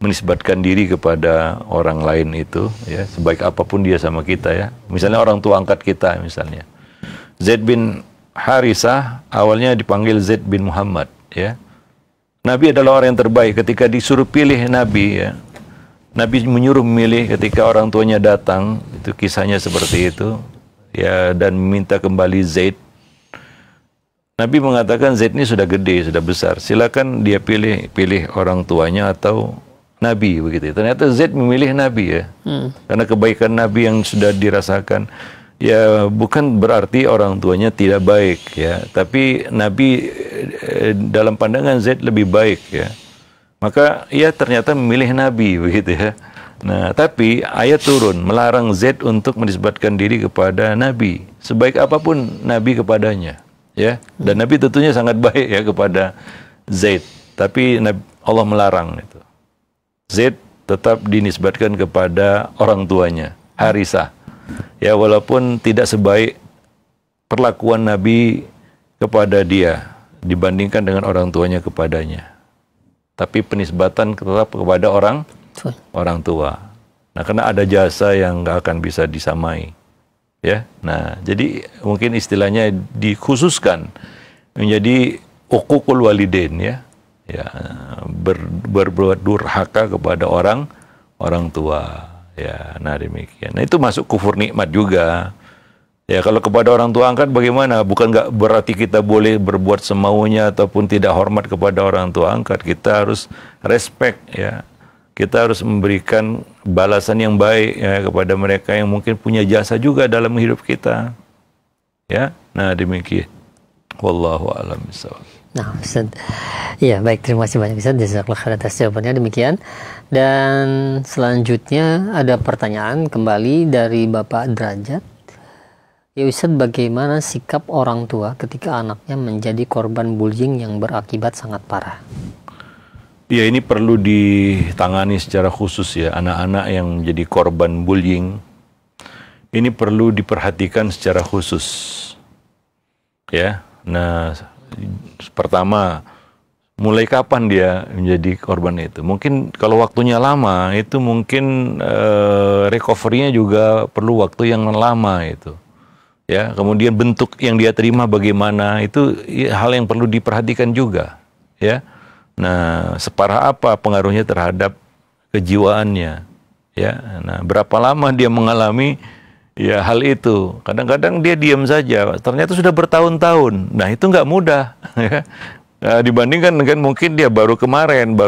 menisbatkan diri kepada orang lain itu ya, sebaik apapun dia sama kita ya. Misalnya orang tua angkat kita misalnya, Zaid bin Harisah awalnya dipanggil Zaid bin Muhammad ya. Nabi adalah orang yang terbaik. Ketika disuruh pilih Nabi ya, Nabi menyuruh memilih ketika orang tuanya datang, itu kisahnya seperti itu, ya, dan minta kembali Zaid. Nabi mengatakan Zaid ini sudah gede, sudah besar, silakan dia pilih orang tuanya atau Nabi, begitu. Ternyata Zaid memilih Nabi, ya, karena kebaikan Nabi yang sudah dirasakan. Ya, bukan berarti orang tuanya tidak baik, ya, tapi Nabi dalam pandangan Zaid lebih baik, ya. Maka ia ternyata memilih Nabi, begitu ya. Nah, tapi ayat turun melarang Zaid untuk menisbatkan diri kepada Nabi, sebaik apapun Nabi kepadanya, ya. Dan Nabi tentunya sangat baik, ya, kepada Zaid. Tapi Allah melarang itu. Zaid tetap dinisbatkan kepada orang tuanya, Harisah. Ya, walaupun tidak sebaik perlakuan Nabi kepada dia dibandingkan dengan orang tuanya kepadanya. Tapi penisbatan tetap kepada orang tua. Nah, karena ada jasa yang nggak akan bisa disamai, ya. Nah, jadi mungkin istilahnya dikhususkan menjadi uququl walidain, ya, berbuat durhaka kepada orang tua, ya. Nah, demikian. Nah, itu masuk kufur nikmat juga. Ya, kalau kepada orang tua angkat bagaimana? Bukan nggak berarti kita boleh berbuat semaunya ataupun tidak hormat kepada orang tua angkat. Kita harus respect, ya. Kita harus memberikan balasan yang baik, ya, kepada mereka yang mungkin punya jasa juga dalam hidup kita. Ya, nah demikian. Wallahu a'lam bishawab. Nah, Ustaz. Ya, baik, terima kasih banyak Ustaz. Jazakallahu khairan atas jawabannya, demikian. Dan selanjutnya ada pertanyaan kembali dari Bapak Derajat. Ya Ustaz, bagaimana sikap orang tua ketika anaknya menjadi korban bullying yang berakibat sangat parah? Ya, ini perlu ditangani secara khusus, ya. Anak-anak yang menjadi korban bullying ini perlu diperhatikan secara khusus, ya. Nah, pertama, mulai kapan dia menjadi korban itu? Mungkin kalau waktunya lama, itu mungkin recovery-nya juga perlu waktu yang lama itu. Ya, kemudian bentuk yang dia terima bagaimana, itu hal yang perlu diperhatikan juga, ya. Nah, separah apa pengaruhnya terhadap kejiwaannya, ya. Nah, berapa lama dia mengalami, ya, hal itu. Kadang-kadang dia diam saja, ternyata sudah bertahun-tahun. Nah, itu nggak mudah, ya. Nah, dibandingkan dengan mungkin dia baru kemarin,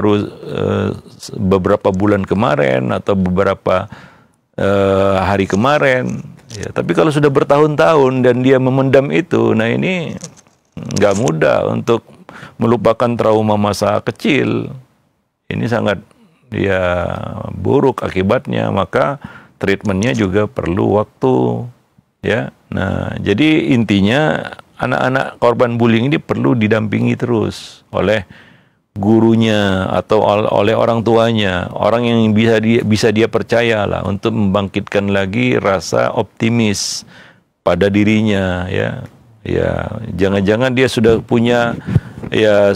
beberapa bulan kemarin atau beberapa hari kemarin. Ya, tapi kalau sudah bertahun-tahun dan dia memendam itu, nah ini nggak mudah untuk melupakan trauma masa kecil. Ini sangat, ya, buruk akibatnya, maka treatmentnya juga perlu waktu, ya. Nah, jadi intinya anak-anak korban bullying ini perlu didampingi terus oleh gurunya atau oleh orang tuanya, orang yang bisa dia percayalah untuk membangkitkan lagi rasa optimis pada dirinya, ya. Ya, jangan-jangan dia sudah punya, ya,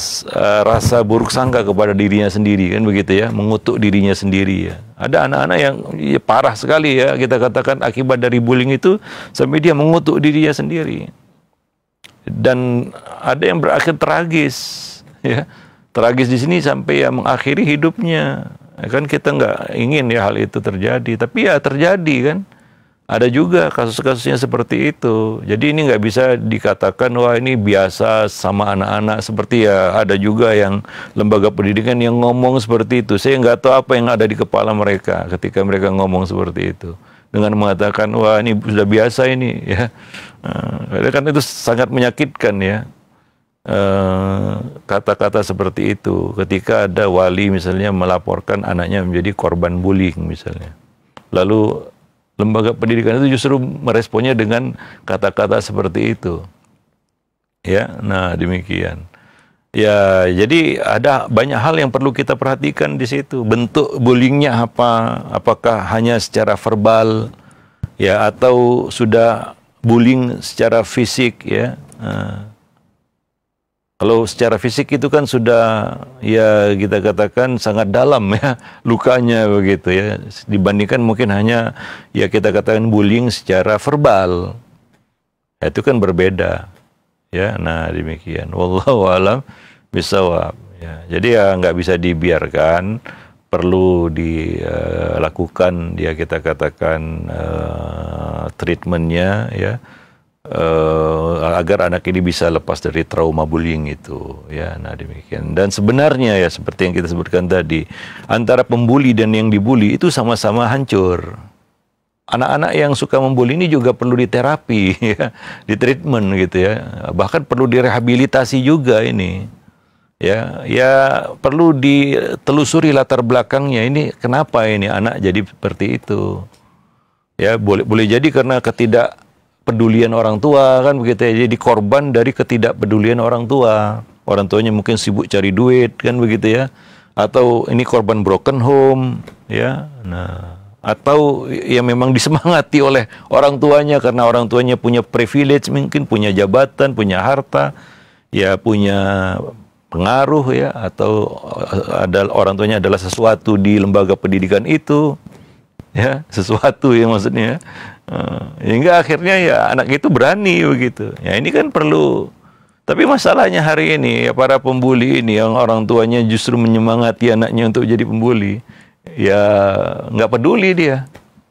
rasa buruk sangka kepada dirinya sendiri, kan begitu, ya, mengutuk dirinya sendiri, ya. Ada anak-anak yang, ya, parah sekali, ya, kita katakan akibat dari bullying itu sampai dia mengutuk dirinya sendiri. Dan ada yang berakhir tragis, ya. Tragis di sini sampai, ya, mengakhiri hidupnya. Kan kita nggak ingin, ya, hal itu terjadi, tapi ya terjadi, kan. Ada juga kasus-kasusnya seperti itu. Jadi ini nggak bisa dikatakan wah ini biasa sama anak-anak. Seperti, ya, ada juga yang lembaga pendidikan yang ngomong seperti itu. Saya nggak tahu apa yang ada di kepala mereka ketika mereka ngomong seperti itu. Dengan mengatakan wah ini sudah biasa ini, ya. Kan itu sangat menyakitkan, ya. Kata-kata seperti itu ketika ada wali misalnya melaporkan anaknya menjadi korban bullying misalnya, lalu lembaga pendidikan itu justru meresponnya dengan kata-kata seperti itu, ya. Nah, demikian, ya. Jadi ada banyak hal yang perlu kita perhatikan di situ. Bentuk bullyingnya apa? Apakah hanya secara verbal, ya, atau sudah bullying secara fisik, ya. Kalau secara fisik itu kan sudah, ya, kita katakan sangat dalam, ya, lukanya begitu, ya. Dibandingkan mungkin hanya, ya, kita katakan bullying secara verbal. Ya, itu kan berbeda, ya. Nah, demikian. Wallahu a'lam bishawab. Ya, jadi ya nggak bisa dibiarkan perlu dilakukan ya kita katakan treatmentnya ya agar anak ini bisa lepas dari trauma bullying itu ya. Nah demikian. Dan sebenarnya ya seperti yang kita sebutkan tadi, antara pembuli dan yang dibully itu sama-sama hancur. Anak-anak yang suka membuli ini juga perlu diterapi ya, di treatment gitu ya. Bahkan perlu direhabilitasi juga ini. Ya perlu ditelusuri latar belakangnya, ini kenapa ini anak jadi seperti itu. Ya boleh jadi karena ketidakpedulian orang tua kan begitu ya. Jadi korban dari ketidakpedulian orang tua. Orang tuanya mungkin sibuk cari duit kan begitu ya. Atau ini korban broken home ya. Nah, atau ya memang disemangati oleh orang tuanya karena orang tuanya punya privilege, mungkin punya jabatan, punya harta, ya punya pengaruh ya, atau ada orang tuanya adalah sesuatu di lembaga pendidikan itu ya, sesuatu ya maksudnya hingga akhirnya ya anak itu berani begitu ya. Ini kan perlu, tapi masalahnya hari ini ya para pembuli ini yang orang tuanya justru menyemangati anaknya untuk jadi pembuli ya, nggak peduli dia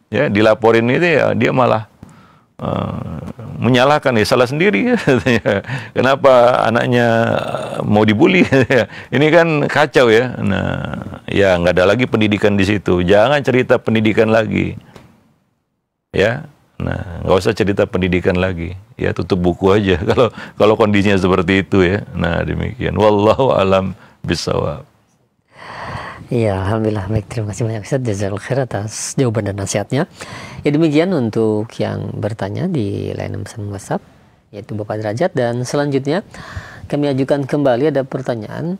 ya, dilaporin itu ya dia malah menyalahkan ya, salah sendiri ya. Kenapa anaknya mau dibully? Ini kan kacau ya. Nah, ya nggak ada lagi pendidikan di situ. Jangan cerita pendidikan lagi, ya. Nah, nggak usah cerita pendidikan lagi. Ya tutup buku aja. Kalau kondisinya seperti itu ya. Nah demikian. Wallahu alam bisawab. Iya, alhamdulillah. Baik, terima kasih banyak Ustaz. Jazakallahu khair atas jawaban dan nasihatnya. Ya demikian untuk yang bertanya di layanan pesan WhatsApp, yaitu Bapak Derajat. Dan selanjutnya kami ajukan kembali ada pertanyaan.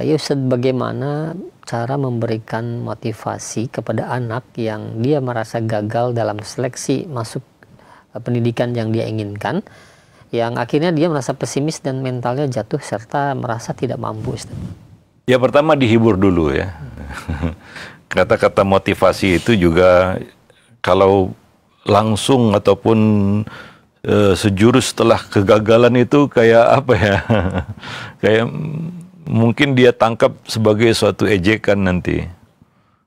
Ya Ustaz, bagaimana cara memberikan motivasi kepada anak yang dia merasa gagal dalam seleksi masuk pendidikan yang dia inginkan, yang akhirnya dia merasa pesimis dan mentalnya jatuh serta merasa tidak mampu, Ustaz? Ya pertama dihibur dulu ya. Kata-kata motivasi itu juga kalau langsung ataupun sejurus setelah kegagalan itu kayak apa ya? Kayak mungkin dia tangkap sebagai suatu ejekan nanti.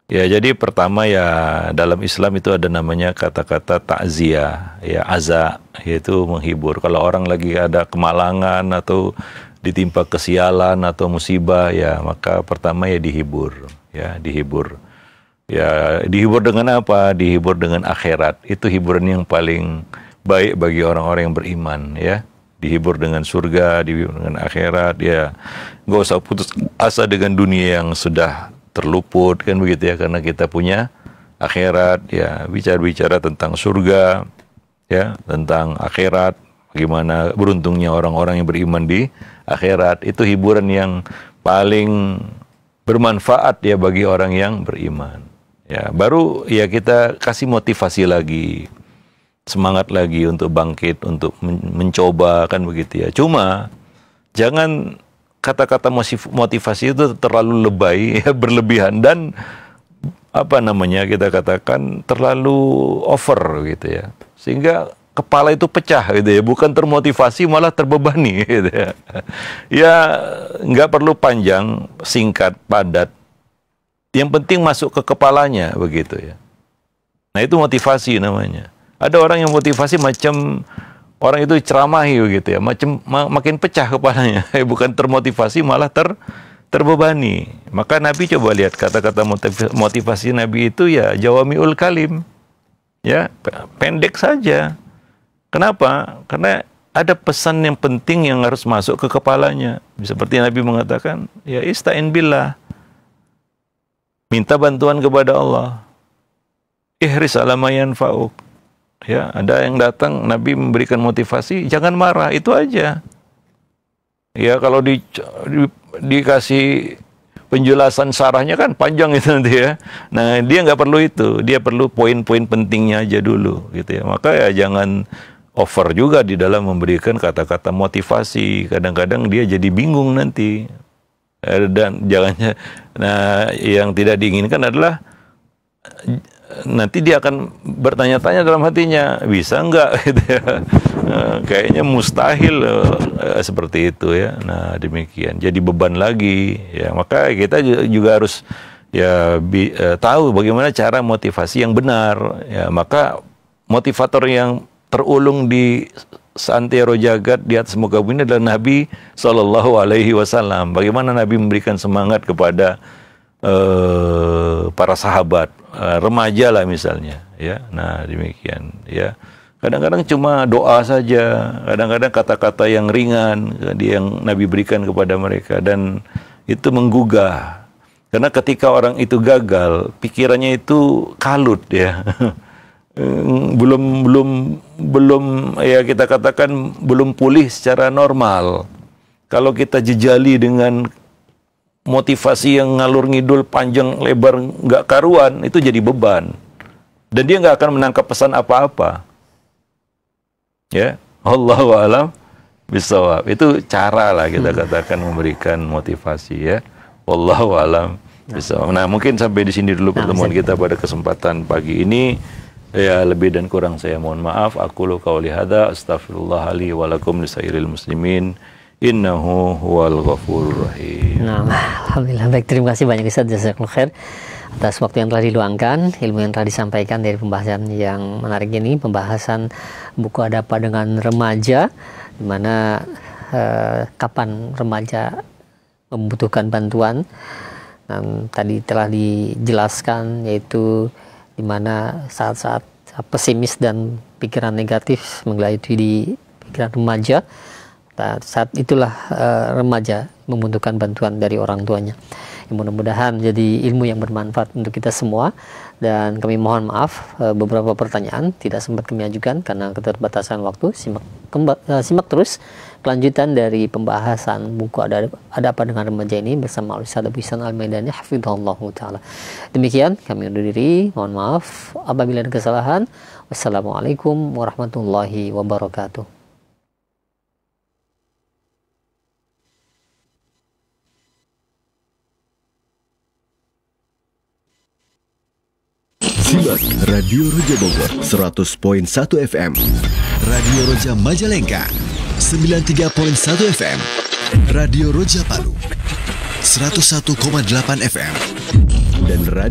Ya jadi pertama ya dalam Islam itu ada namanya kata-kata takziah, ya aza, yaitu menghibur. Kalau orang lagi ada kemalangan atau ditimpa kesialan atau musibah ya, maka pertama ya dihibur, ya dihibur. Ya dihibur dengan apa? Dihibur dengan akhirat. Itu hiburan yang paling baik bagi orang-orang yang beriman ya. Dihibur dengan surga, dihibur dengan akhirat ya. Nggak usah putus asa dengan dunia yang sudah terluput kan begitu ya, karena kita punya akhirat ya. Bicara-bicara tentang surga ya, tentang akhirat, bagaimana beruntungnya orang-orang yang beriman di akhirat. Itu hiburan yang paling bermanfaat ya bagi orang yang beriman. Ya, baru ya kita kasih motivasi lagi, semangat lagi untuk bangkit, untuk mencoba kan begitu ya. Cuma jangan kata-kata motivasi itu terlalu lebay ya, berlebihan dan apa namanya kita katakan terlalu over gitu ya. Sehingga kepala itu pecah gitu ya, bukan termotivasi malah terbebani gitu ya. Ya nggak perlu panjang, singkat, padat. Yang penting masuk ke kepalanya begitu ya. Nah itu motivasi namanya. Ada orang yang motivasi macam orang itu ceramahi begitu ya, makin pecah kepalanya. Bukan termotivasi malah terbebani. Maka Nabi coba lihat kata-kata motivasi Nabi itu ya jawamiul kalim. Ya, pendek saja. Kenapa? Karena ada pesan yang penting yang harus masuk ke kepalanya. Seperti Nabi mengatakan, ya ista'in billah. Minta bantuan kepada Allah. Ihris ala ma yanfa'uk. Ya, ada yang datang, Nabi memberikan motivasi, jangan marah, itu aja. Ya, kalau dikasih penjelasan sarahnya kan panjang itu nanti ya. Nah, dia nggak perlu itu. Dia perlu poin-poin pentingnya aja dulu gitu ya. Maka ya jangan over juga di dalam memberikan kata-kata motivasi. Kadang-kadang dia jadi bingung nanti. Dan jangan, nah yang tidak diinginkan adalah nanti dia akan bertanya-tanya dalam hatinya, bisa nggak gitu ya. Kayaknya mustahil seperti itu ya. Nah demikian, jadi beban lagi ya. Maka kita juga harus tahu bagaimana cara motivasi yang benar, ya, maka motivator yang terulung di seantero jagat di atas muka bumi adalah Nabi Shallallahu Alaihi Wasallam. Bagaimana Nabi memberikan semangat kepada para sahabat, remaja lah misalnya, ya. Nah demikian, ya. Kadang-kadang cuma doa saja, kadang-kadang kata-kata yang ringan yang Nabi berikan kepada mereka, dan itu menggugah. Karena ketika orang itu gagal, pikirannya itu kalut, ya. belum ya kita katakan belum pulih secara normal. Kalau kita jejali dengan motivasi yang ngalur ngidul panjang lebar nggak karuan, itu jadi beban, dan dia nggak akan menangkap pesan apa-apa, ya. Allahu a'lam bishawab. Itu cara lah kita katakan memberikan motivasi, ya. Wallahu a'lam bishawab. Nah mungkin sampai di sini dulu pertemuan kita pada kesempatan pagi ini. Ya, lebih dan kurang saya mohon maaf. Aqulu qauli hadza astaghfirullah li wa lakum lisairil muslimin innahu huwal ghafurur rahim. Nah, alhamdulillah. Baik, terima kasih banyak Ustaz, jazakallahu khair atas waktu yang telah diluangkan, ilmu yang telah disampaikan dari pembahasan yang menarik ini, pembahasan buku Ada Apa Dengan Remaja, di mana kapan remaja membutuhkan bantuan. Dan tadi telah dijelaskan, yaitu di mana saat-saat pesimis dan pikiran negatif menggelayuti di pikiran remaja, saat itulah remaja membutuhkan bantuan dari orang tuanya. Mudah-mudahan menjadi ilmu yang bermanfaat untuk kita semua, dan kami mohon maaf beberapa pertanyaan tidak sempat kami ajukan karena keterbatasan waktu. Simak terus kelanjutan dari pembahasan buku Ada Apa Dengan Remaja ini bersama Ustaz Abu Ihsan Al-Maidani hafizahullahu taala. Demikian kami undur diri, mohon maaf apabila ada kesalahan. Wassalamualaikum warahmatullahi wabarakatuh. Simak Radio Roja Bogor 100.1 FM, Radio Roja Majalengka 93.1 FM, Radio Roja Palu 101,8 FM, dan Radio